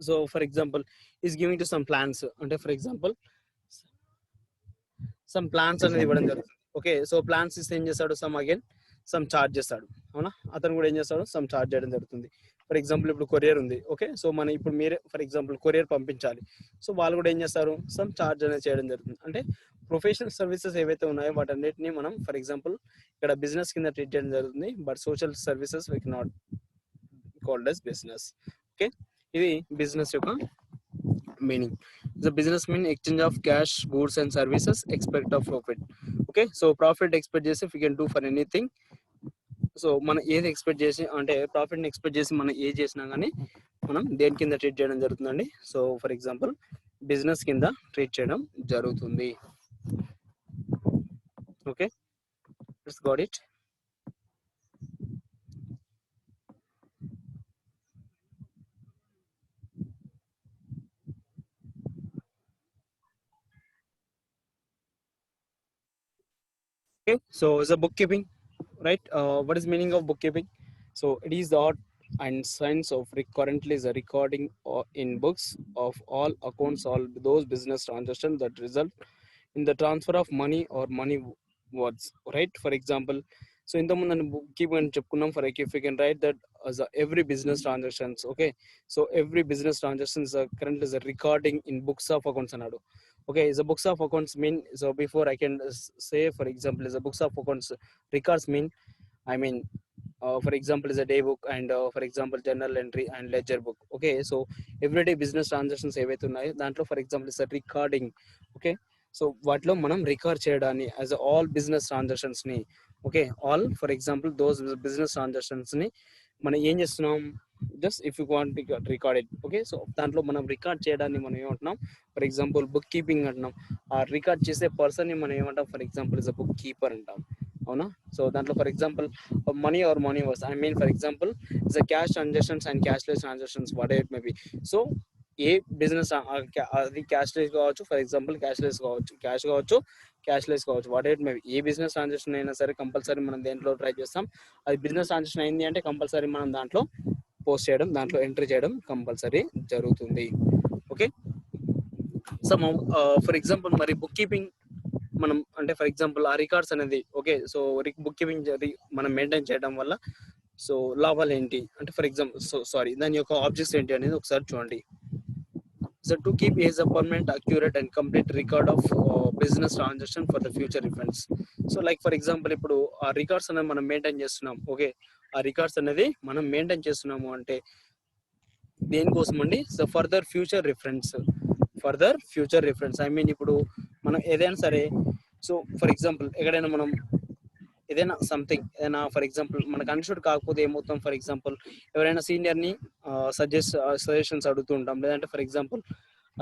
so for example is giving to some plans, అంటే ఫర్ ఎగ్జాంపుల్ సమ్ ప్లాన్స్ అనేది ఇవ్వడం జరుగుతుంది. ఓకే, సో ప్లాన్స్ ఇస్తే ఏం చేస్తాడు సమ్ చార్జ్ చేస్తాడు, అవునా, అతను కూడా ఏం చేస్తాడు సమ్ చార్జ్ చేయడం జరుగుతుంది. ఫర్ ఎగ్జాంపుల్ ఇప్పుడు కొరియర్ ఉంది, ఓకే, సో మనం ఇప్పుడు మీరే ఫర్ ఎగ్జాంపుల్ కొరియర్ పంపించాలి, సో వాళ్ళు కూడా ఏం చేస్తారు సమ్ చార్జ్ అనేది చేయడం జరుగుతుంది. అంటే ప్రొఫెషనల్ సర్వీసెస్ ఏవైతే ఉన్నాయో వాటన్నిటిని మనం ఫర్ ఎగ్జాంపుల్ ఇక్కడ బిజినెస్ కింద ట్రీట్ చేయడం జరుగుతుంది. But social services we can not called as business. Okay, ఇది బిజినెస్ యొక్క meaning. The business mean exchange of cash, goods and services, expect of profit. Okay, so profit expect చేసి if we can do for anything. So మనం ఏది expect చేసి అంటే profit ని expect చేసి మనం ఏది చేసినా కానీ మనం దేని కింద ట్రీట్ చేయడం జరుగుతుందండి. సో ఫర్ ఎగ్జాంపుల్ బిజినెస్ కింద ట్రీట్ చేయడం జరుగుతుంది. Okay, it's got it. Okay, so is a bookkeeping, right? What is meaning of bookkeeping? So it is the art and science of currently is a recording in books of all accounts, all those business transactions that result in the transfer of money or money words, right? For example, so in the bookkeeping and చెప్పుకున్నాం, for if you can write that as every business transactions, okay, so every business transactions currently is a recording in books of accounts అన్నాడు. Okay, is a books of accounts mean, so before I can say, for example, is a books of accounts records mean, I mean, for example is a day book and for example journal entry and ledger book. Okay, so everyday business transactions ఏవైతే ఉన్నాయో దాంట్లో for example is recording. Okay, so వాటిలో మనం record చేయడాన్ని as all business transactions ని, okay, all for example those business transactions ని మనం ఏం చేస్తున్నాం, just if you want record it. Okay, so దాంట్లో మనం రికార్డ్ చేయడాన్ని మనం ఏమంటున్నాం, ఫర్ ఎగ్జాంపుల్ బుక్ కీపింగ్ అంటున్నాం. ఆ రికార్డ్ చేసే పర్సన్ ని మనం ఏమంటాం, for example is a book keeper అంటాం. అవునా? సో దాంట్లో for example money or money was, I mean, for example the cash transactions and cashless transactions, whatever it may be. So A business అది cashless కావచ్చు, for example cashless కావచ్చు, cash కావచ్చు, cashless కావచ్చు, what ever maybe. A business transaction అయినా సరే compulsory మనం దేంట్లో try చేస్తాం, అది బిజినెస్ ట్రాన్సాక్షన్ అయింది అంటే కంపల్సరీ మనం దాంట్లో పోస్ట్ చేయడం, దాంట్లో ఎంట్రీ చేయడం కంపల్సరీ జరుగుతుంది. ఓకే, సో ఫర్ ఎగ్జాంపుల్ మరి బుక్ కీపింగ్ మనం అంటే ఫర్ ఎగ్జాంపుల్ ఆ రికార్డ్స్ అనేది, ఓకే, సో బుక్ కీపింగ్ మనం మెయింటైన్ చేయడం వల్ల సో లాభాలు ఏంటి అంటే, ఫర్ ఎగ్జాంపుల్ సారీ దాని యొక్క ఆబ్జెక్ట్స్ ఏంటి అనేది ఒకసారి చూడండి. So to keep is a permanent, accurate and complete record of business transaction for the future reference. So like for example ఇప్పుడు ఆ రికార్డ్స్ అనేది మనం మెయింటైన్ చేస్తున్నాం. ఓకే, ఆ రికార్డ్స్ అనేది మనం మెయింటైన్ చేస్తున్నాము అంటే దేనికోసం అండి, so further future reference, I mean ఇప్పుడు మనం ఏదైనా సరే, సో ఫర్ ఎగ్జాంపుల్ ఎక్కడైనా మనం ఏదైనా సంథింగ్ ఏదైనా ఫర్ ఎగ్జాంపుల్ మనకు అన్షూర్ కాకపోతే ఏమవుతాం, ఫర్ ఎగ్జాంపుల్ ఎవరైనా సీనియర్ ని సజెషన్స్ అడుగుతూ ఉంటాం. లేదంటే ఫర్ ఎగ్జాంపుల్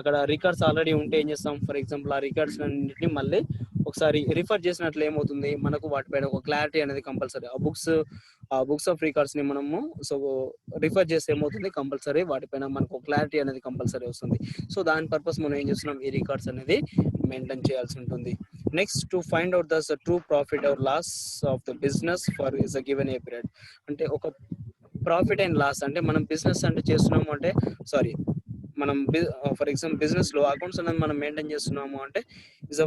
అక్కడ రికార్డ్స్ ఆల్రెడీ ఉంటే ఏం చేస్తాం, ఫర్ ఎగ్జాంపుల్ ఆ రికార్డ్స్ అన్నింటినీ మళ్ళీ ఒకసారి రిఫర్ చేసినట్లు ఏమవుతుంది, మనకు వాటిపైన ఒక క్లారిటీ అనేది కంపల్సరీ. ఆ బుక్స్ ఆఫ్ రికార్డ్స్ ని మనము సో రిఫర్ చేస్తే ఏమవుతుంది, కంపల్సరీ వాటిపైన మనకు క్లారిటీ అనేది కంపల్సరీ వస్తుంది. సో దాని పర్పస్ మనం ఏం చేస్తున్నాం, ఈ రికార్డ్స్ అనేది మెయింటైన్ చేయాల్సి ఉంటుంది. Next, to find out the true profit or loss of the business for is a given a period. అంటే ఒక ప్రాఫిట్ అండ్ లాస్ అంటే మనం బిజినెస్ అంటే చేస్తున్నాము అంటే, సారీ మనం ఫర్ ఎగ్జాంపుల్ బిజినెస్ లో అకౌంట్స్ అనేది మనం మెయింటైన్ చేస్తున్నాము అంటే ఇస్ అ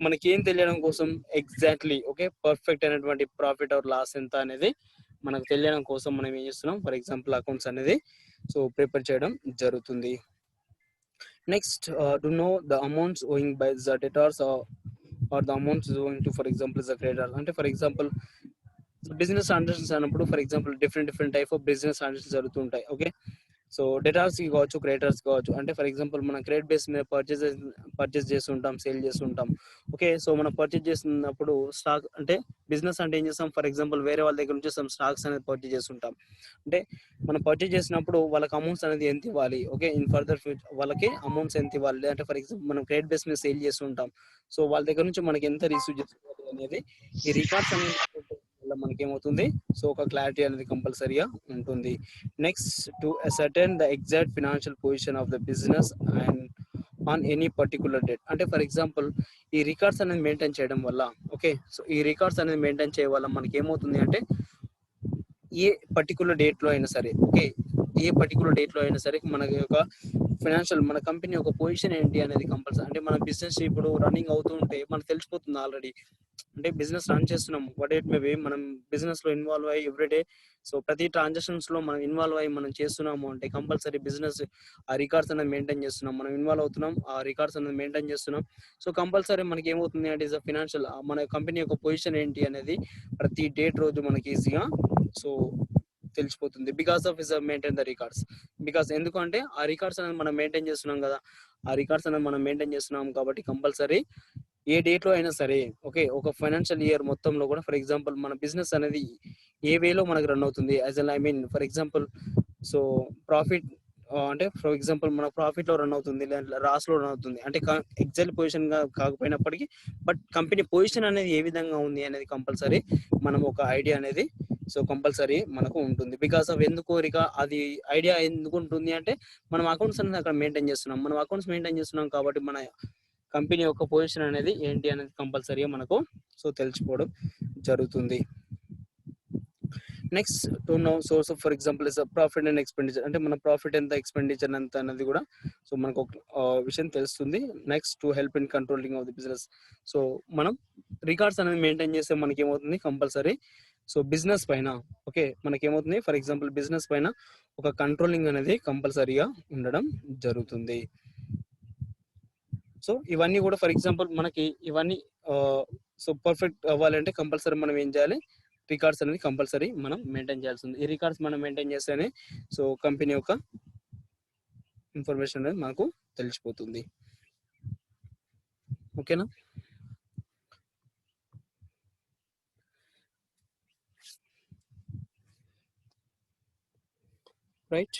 మనకి ఏం తెలియడం కోసం, ఎగ్జాక్ట్లీ ఓకే పర్ఫెక్ట్ అయినటువంటి ప్రాఫిట్ ఆర్ లాస్ ఎంత అనేది మనకు తెలియడం కోసం మనం ఏం చేస్తున్నాం, ఫర్ ఎగ్జాంపుల్ అకౌంట్స్ అనేది సో ప్రిపేర్ చేయడం జరుగుతుంది. Next, to know the amounts owing by the debtors or the amounts owing to for example the creditor. అంటే ఫర్ ఎగ్జాంపుల్ బిజినెస్ ట్రాన్సాక్షన్స్ అన్నప్పుడు for example different type of business transactions జరుగుతుంటాయి. Okay, so debtors కి కావచ్చు, creditors కావచ్చు. అంటే for example మనం credit base మీద purchase చేస్తుంటాం, సేల్ చేస్తుంటాం. ఓకే, సో మనం పర్చేస్ చేస్తున్నప్పుడు స్టాక్ అంటే బిజినెస్ అంటే ఏం చేస్తాం, ఫర్ ఎగ్జాంపుల్ వేరే వాళ్ళ దగ్గర నుంచి స్టాక్స్ అనేది పర్చేస్ చేస్తుంటాం. అంటే మనం పర్చేస్ చేసినప్పుడు వాళ్ళకి అమౌంట్స్ అనేది ఎంత ఇవ్వాలి, ఓకే, ఇన్ ఫర్దర్ ఫ్యూచర్ వాళ్ళకి అమౌంట్స్ ఎంత ఇవ్వాలి. అంటే ఫర్ ఎగ్జాంపుల్ మనం క్రెడిట్ బేస్ మీద సేల్ చేస్తుంటాం, సో వాళ్ళ దగ్గర నుంచి మనకి ఎంత రిసీవ్ చేసుకోవాలి అనేది ఈ రికార్డ్స్ అనేది వల్ల మనకి ఏమవుతుంది, సో ఒక క్లారిటీ అనేది కంపల్సరీగా ఉంటుంది. Next, to ascertain the exact financial position of the business and on any particular date. అంటే ఫర్ ఎగ్జాంపుల్ ఈ రికార్డ్స్ అనేది మెయింటైన్ చేయడం వల్ల, ఓకే, సో ఈ రికార్డ్స్ అనేది మెయింటైన్ చేయడం వల్ల మనకి ఏమవుతుంది అంటే ఏ పర్టికులర్ డేట్ లో అయినా సరే, ఓకే, ఏ పర్టికులర్ డేట్ లో అయినా సరే మన యొక్క ఫైనాన్షియల్ మన కంపెనీ యొక్క పొజిషన్ ఏంటి అనేది కంపల్సరీ. అంటే మన బిజినెస్ ఇప్పుడు రన్నింగ్ అవుతూ ఉంటే మనకు తెలిసిపోతుంది ఆల్రెడీ, అంటే బిజినెస్ రన్ చేస్తున్నాం వాట్ ఇట్ మే బి, మనం బిజినెస్ లో ఇన్వాల్వ్ అయ్యి ఎవ్రీడే, సో ప్రతి ట్రాన్సాక్షన్స్ లో మనం ఇన్వాల్వ్ అయ్యి మనం చేస్తున్నాము అంటే కంపల్సరీ బిజినెస్ ఆ రికార్డ్స్ అనేది మెయింటైన్ చేస్తున్నాం, మనం ఇన్వాల్వ్ అవుతున్నాం, ఆ రికార్డ్స్ అనేది మెయింటైన్ చేస్తున్నాం. సో కంపల్సరీ మనకి ఏమవుతుంది అంటే ఇస్ ఫినాన్షియల్ మన కంపెనీ యొక్క పొజిషన్ ఏంటి అనేది ప్రతి డేట్ రోజు మనకి ఈజీగా సో తెలిసిపోతుంది. Because of is maintain the records. Because ఎందుకంటే ఆ రికార్డ్స్ అనేది మనం మెయింటైన్ చేస్తున్నాం కదా, ఆ రికార్డ్స్ అనేది మనం మెయింటైన్ చేస్తున్నాం కాబట్టి కంపల్సరీ ఏ డేట్ లో అయినా సరే, ఓకే, ఒక ఫైనాన్షియల్ ఇయర్ మొత్తంలో కూడా ఫర్ ఎగ్జాంపుల్ మన బిజినెస్ అనేది ఏ వేలో మనకు రన్ అవుతుంది, as I mean for example so profit అంటే ఫర్ ఎగ్జాంపుల్ మన ప్రాఫిట్ లో రన్ అవుతుంది లేదా లాస్ లో రన్ అవుతుంది అంటే ఎగ్జాక్ట్ పొజిషన్ గా కాకపోయినప్పటికీ బట్ కంపెనీ పొజిషన్ అనేది ఏ విధంగా ఉంది అనేది కంపల్సరీ మనం ఒక ఐడియా అనేది సో కంపల్సరీ మనకు ఉంటుంది. బికాస్ ఆఫ్ ఎందుకు అది ఐడియా ఎందుకు ఉంటుంది అంటే మనం అకౌంట్స్ అనేది అక్కడ మెయింటైన్ చేస్తున్నాం. మనం అకౌంట్స్ మెయింటైన్ చేస్తున్నాం కాబట్టి మన కంపెనీ యొక్క పొజిషన్ అనేది ఏంటి అనేది కంపల్సరీగా మనకు సో తెలిసిపోవడం జరుగుతుంది. Next to no source of for example is profit and expenditure అంటే మన ప్రాఫిట్ ఎంత ఎక్స్పెండిచర్ ఎంత అనేది కూడా సో మనకు ఒక విషయం తెలుస్తుంది. Next to help in controlling of the business. So మనం రికార్డ్స్ అనేది మెయింటైన్ చేస్తే మనకి ఏమవుతుంది కంపల్సరీ సో బిజినెస్ పైన ఓకే మనకేమవుతుంది ఫర్ ఎగ్జాంపుల్ బిజినెస్ పైన ఒక కంట్రోలింగ్ అనేది కంపల్సరీగా ఉండడం జరుగుతుంది. సో ఇవన్నీ కూడా ఫర్ ఎగ్జాంపుల్ మనకి ఇవన్నీ సో పర్ఫెక్ట్ అవ్వాలంటే కంపల్సరీ మనం ఏం చేయాలి రికార్డ్స్ అనేది కంపల్సరీ మనం మెయింటైన్ చేయాల్సి ఉంది. ఈ రికార్డ్స్ మనం మెయింటైన్ చేస్తేనే సో కంపెనీ యొక్క ఇన్ఫర్మేషన్ అనేది మనకు తెలిసిపోతుంది. ఓకేనా? Right.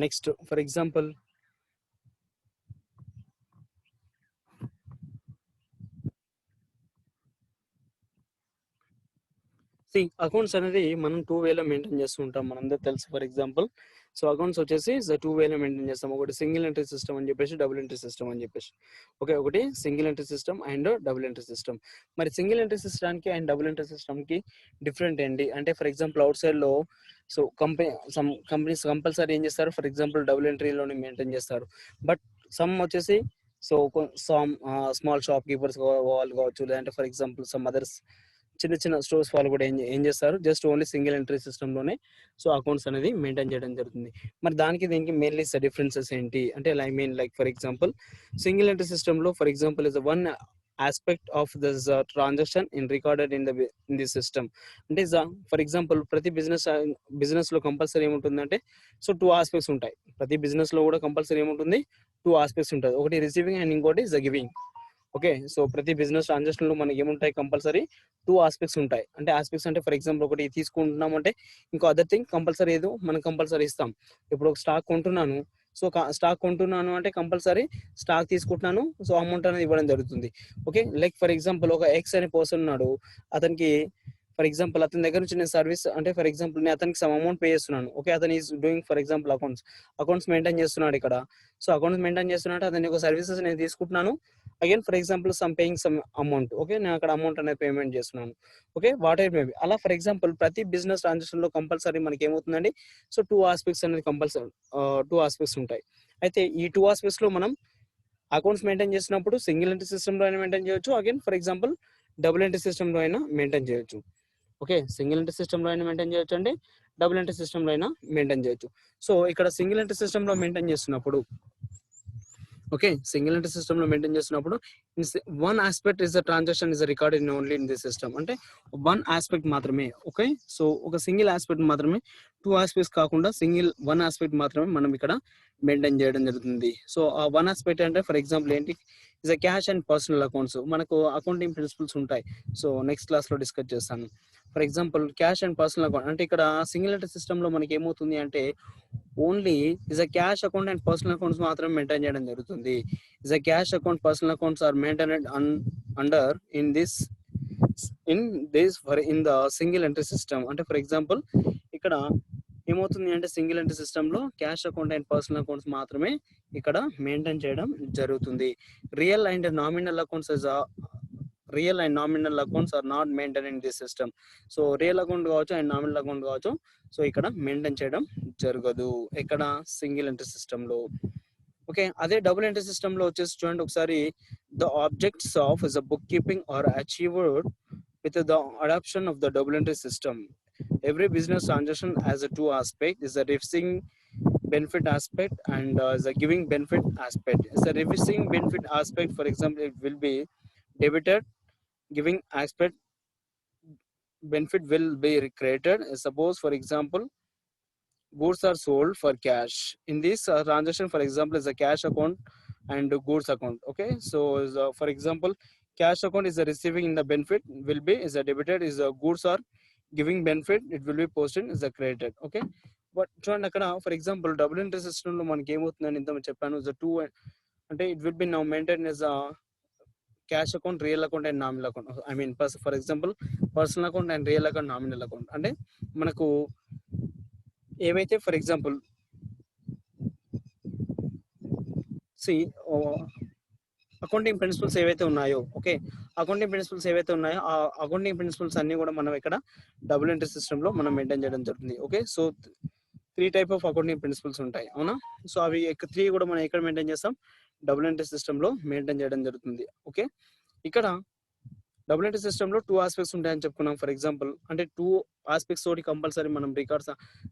Next for example accounts అనేది మనం 2 వేలో మెయింటైన్ చేస్తూ ఉంటాం మనందరూ తెలుసు. ఫర్ ఎగ్జాంపుల్ సో అకౌంట్స్ వచ్చేసి 2 వేలో మెయింటైన్ చేస్తాం. ఒకటి సింగిల్ ఎంట్రీ సిస్టమ్ అని చెప్పేసి డబుల్ ఎంట్రీ సిస్టమ్ అని చెప్పేసి ఓకే ఒకటి single entry system and double entry system. మరి సింగిల్ ఎంట్రీ సిస్టమ్కి అండ్ డబుల్ ఎంట్రీ సిస్టమ్కి డిఫరెంట్ ఏంటి అంటే ఫర్ ఎగ్జాంపుల్ అవుట్ సైడ్ లో సో కంపెనీస్ కంపల్సరీ ఏం చేస్తారు ఫర్ ఎగ్జాంపుల్ డబుల్ ఎంట్రీలోనే మెయింటైన్ చేస్తారు. బట్ సమ్ వచ్చేసి సో స్మాల్ షాప్ కీపర్స్ వాళ్ళు కావచ్చు లేదంటే ఫర్ ఎగ్జాంపుల్ సమ్ అదర్స్ చిన్న చిన్న స్టోర్స్ వాళ్ళు కూడా ఏం చేస్తారు just only single entry system లోనే సో అకౌంట్స్ అనేది మెయింటైన్ చేయడం జరుగుతుంది. మరి దీనికి మెయిన్లీ డిఫరెన్సెస్ ఏంటి అంటే like for example single entry system లో for example is one aspect of this transaction in recorded in the system. అంటే ఫర్ ఎగ్జాంపుల్ ప్రతి బిజినెస్ లో కంపల్సరీ ఏముంటుందంటే సో 2 ఆస్పెక్ట్స్ ఉంటాయి. ప్రతి బిజినెస్ లో కూడా కంపల్సరీ ఏముంటుంది 2 ఆస్పెక్ట్స్ ఉంటుంది. ఒకటి రిసీవింగ్ అండ్ ఇంకోటి గివింగ్. ఓకే సో ప్రతి బిజినెస్ ట్రాన్సాక్షన్ లో మనకి ఏముంటాయి కంపల్సరీ 2 ఆస్పెక్ట్స్ ఉంటాయి. అంటే ఆస్పెక్ట్స్ అంటే ఫర్ ఎగ్జాంపుల్ ఒకటి తీసుకుంటున్నాం అంటే ఇంకో అదర్ థింగ్ కంపల్సరీ ఏదో మనం కంపల్సరీ ఇస్తాం. ఇప్పుడు ఒక స్టాక్ కొంటున్నాను సో స్టాక్ కొంటున్నాను అంటే కంపల్సరీ స్టాక్ తీసుకుంటున్నాను సో అమౌంట్ అనేది ఇవ్వడం జరుగుతుంది. ఓకే లైక్ ఫర్ ఎగ్జాంపుల్ ఒక ఎక్స్ అనే పర్సన్ ఉన్నాడు అతనికి ఫర్ ఎగ్జాంపుల్ అతని దగ్గర నుంచి నేను సర్వీస్ అంటే ఫర్ ఎగ్జాంపుల్ నేను అతనికి సమ్ అమౌంట్ పే చేస్తున్నాను. ఓకే అతను is doing for example accounts maintain చేస్తున్నాడు ఇక్కడ. సో అకౌంట్స్ మెయింటైన్ చేస్తున్నాడు అతని యొక్క సర్వీసెస్ నేను తీసుకుంటున్నాను. Again for example paying some amount. Okay నేను అక్కడ అమౌంట్ అనేది పేమెంట్ చేస్తున్నాను. ఓకే వాట్ ఎవర్ మేబీ అలా ఫర్ ఎగ్జాంపుల్ ప్రతి బిజినెస్ ట్రాన్సాక్షన్ లో కంపల్సరీ మనకి ఏమవుతుందండి సో 2 ఆస్పెక్ట్స్ అనేది కంపల్సరీ 2 ఆస్పెక్ట్స్ ఉంటాయి. అయితే ఈ 2 ఆస్పెక్ట్స్ లో మనం అకౌంట్స్ మెయింటైన్ చేసినప్పుడు సింగిల్ ఎంట్రీ సిస్టమ్ లో అయినా మెయింటైన్ చేయొచ్చు. Again for example double entry system లో అయినా మెయింటైన్ చేయొచ్చు. ఓకే సింగిల్ ఎంట్రీ సిస్టమ్ లో అయినా మెయింటైన్ చేయొచ్చు అండి డబుల్ ఎంట్రీ సిస్టమ్ లో అయినా మెయింటైన్ చేయొచ్చు. సో ఇక్కడ సింగిల్ ఎంట్రీ సిస్టమ్ లో మెయింటైన్ చేస్తున్నప్పుడు ఓకే సింగిల్ ఎంట్రీ సిస్టమ్ లో మెయింటైన్ చేస్తున్నప్పుడు one aspect is the transaction is record in only in the system. అంటే వన్ ఆస్పెక్ట్ మాత్రమే. ఓకే సో ఒక సింగిల్ ఆస్పెక్ట్ మాత్రమే 2 ఆస్పెక్ట్స్ కాకుండా వన్ ఆస్పెక్ట్ మాత్రమే మనం ఇక్కడ మెయింటైన్ చేయడం జరుగుతుంది. సో ఆ వన్ ఆస్పెక్ట్ అంటే ఫర్ ఎగ్జాంపుల్ ఏంటి is a cash and personal accounts. మనకు అకౌంటింగ్ ప్రిన్సిపల్స్ ఉంటాయి. సో నెక్స్ట్ క్లాస్ లో డిస్కస్ చేస్తాను. For example cash and personal account అంటే ఇక్కడ సింగిల్ ఎంట్రీ సిస్టమ్ లో మనకి ఏమవుతుంది అంటే only is a cash account and personal accounts మాత్రమే మెయింటైన్ చేయడం జరుగుతుంది. Is a cash account personal accounts are maintained under in the single entry system. అంటే ఫర్ ఎగ్జాంపుల్ ఇక్కడ ఏమవుతుంది అంటే సింగిల్ ఎంట్రీ సిస్టమ్ లో cash account and personal accounts మాత్రమే ఇక్కడ మెయింటైన్ చేయడం జరుగుతుంది. Real and nominal accounts are not maintain in this system. So real account కావచ్చు అండ్ నామినల్ అకౌంట్ కావచ్చు సో ఇక్కడ మెయింటైన్ చేయడం జరగదు ఇక్కడ సింగిల్ ఎంట్రీ సిస్టమ్ లో. ఓకే అదే డబుల్ ఎంట్రీ సిస్టమ్ లో వచ్చేసి చూడండి ఒకసారి the objects of is a book keeping are achieved with the adoption of the double entry system. Every business transaction has a 2 aspect is a receiving benefit aspect and is a giving benefit aspect. Is a receiving benefit aspect for example it will be debited, giving aspect benefit will be created. Suppose for example goods are sold for cash. In this transaction for example is a cash account and goods account. Okay so for example cash account is a receiving in the benefit will be is a debited is a goods are giving benefit it will be posted is a credited. Okay but చూడండి అక్కడ for example double entry system లో మనకి ఏమవుతుందని ఇంత చెప్పాను too అంటే it will be now maintain as cash account, real account and nominal account. I mean for example personal account and real account, nominal account. అంటే మనకు ఏవైతే for example see accounting principles ఏవైతే ఉన్నాయో, ఓకే, అకౌంటింగ్ ప్రిన్సిపల్స్ ఏవైతే ఉన్నాయో ఆ accounting principles అన్ని కూడా మనం ఇక్కడ డబుల్ ఎంట్రీ సిస్టమ్ లో మనం మెయింటైన్ చేయడం జరుగుతుంది. Okay, so 3 type of accounting principles ఉంటాయి, అవునా? సో అవి 3 కూడా మనం ఎక్కడ మెయింటైన్ చేస్తాం? డబుల్ ఎంట్రీ సిస్టమ్ లో మెయింటైన్ చేయడం జరుగుతుంది. ఓకే, ఇక్కడ డబుల్ ఎంట్రీ సిస్టమ్ లో 2 ఆస్పెక్ట్స్ ఉంటాయని చెప్పుకున్నాం. ఫర్ ఎగ్జాంపుల్ అంటే 2 ఆస్పెక్ట్స్ తోటి కంపల్సరీ మనం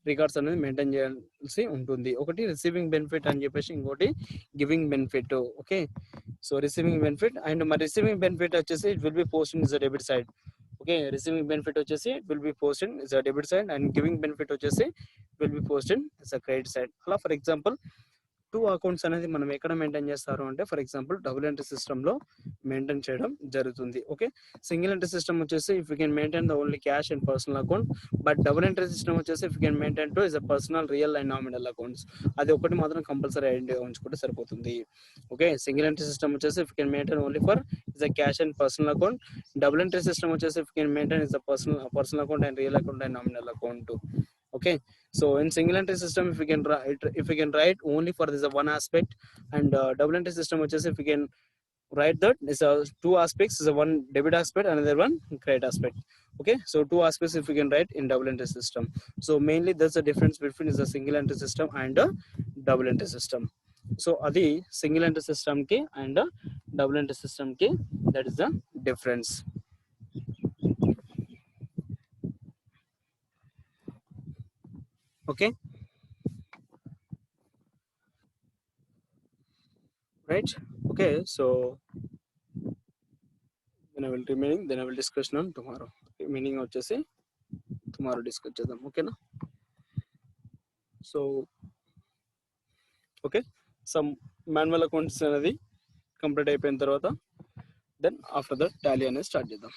రికార్డ్స్ అనేది మెయింటైన్ చేయాల్సి ఉంటుంది. ఒకటి రిసీవింగ్ బెనిఫిట్ అని చెప్పేసి, ఇంకోటి giving benefit. Okay, so receiving benefit and మరి రిసీవింగ్ బెనిఫిట్ వచ్చేసి it will be posted is debit side. Okay, receiving benefit వచ్చేసి it will be posted is debit side and giving benefit వచ్చేసి will be posted is credit side. అలా for example 2 accounts అనేది మనం ఎక్కడ maintain చేస్తారు అంటే for example double entry system లో maintain చేయడం జరుగుతుంది. ఓకే, సింగిల్ ఎంట్రీ సిస్టమ్ వచ్చేసి if you can maintain the only cash and personal account, but double entry system వచ్చేసి if you can maintain to is a personal, real and nominal accounts. అది ఒకటి మాత్రం compulsory ఐడెంటిటీగా ఉంచుకుంటే సరిపోతుంది. Okay, single entry system వచ్చేసి if you can maintain only for is a cash and personal account. Double entry system వచ్చేసి if you can maintain is a personal account and real account and nominal account. Okay, so in single entry system if we can write only for this one aspect, and double entry system which is if we can write that is 2 aspects, is one debit aspect, another one credit aspect. Okay, so 2 aspects if we can write in double entry system. So mainly there's a difference between is a single entry system and a double entry system. So adi single entry system ki and double entry system ki, that is the difference. Okay, right? Okay, so then I will discuss on tomorrow. Meaning వచ్చేసి tomorrow discuss చేద్దాం, ఓకేనా? So okay, some manual accounts అనేది complete అయిపోయిన తర్వాత then after that Tally అనేది start చేద్దాం.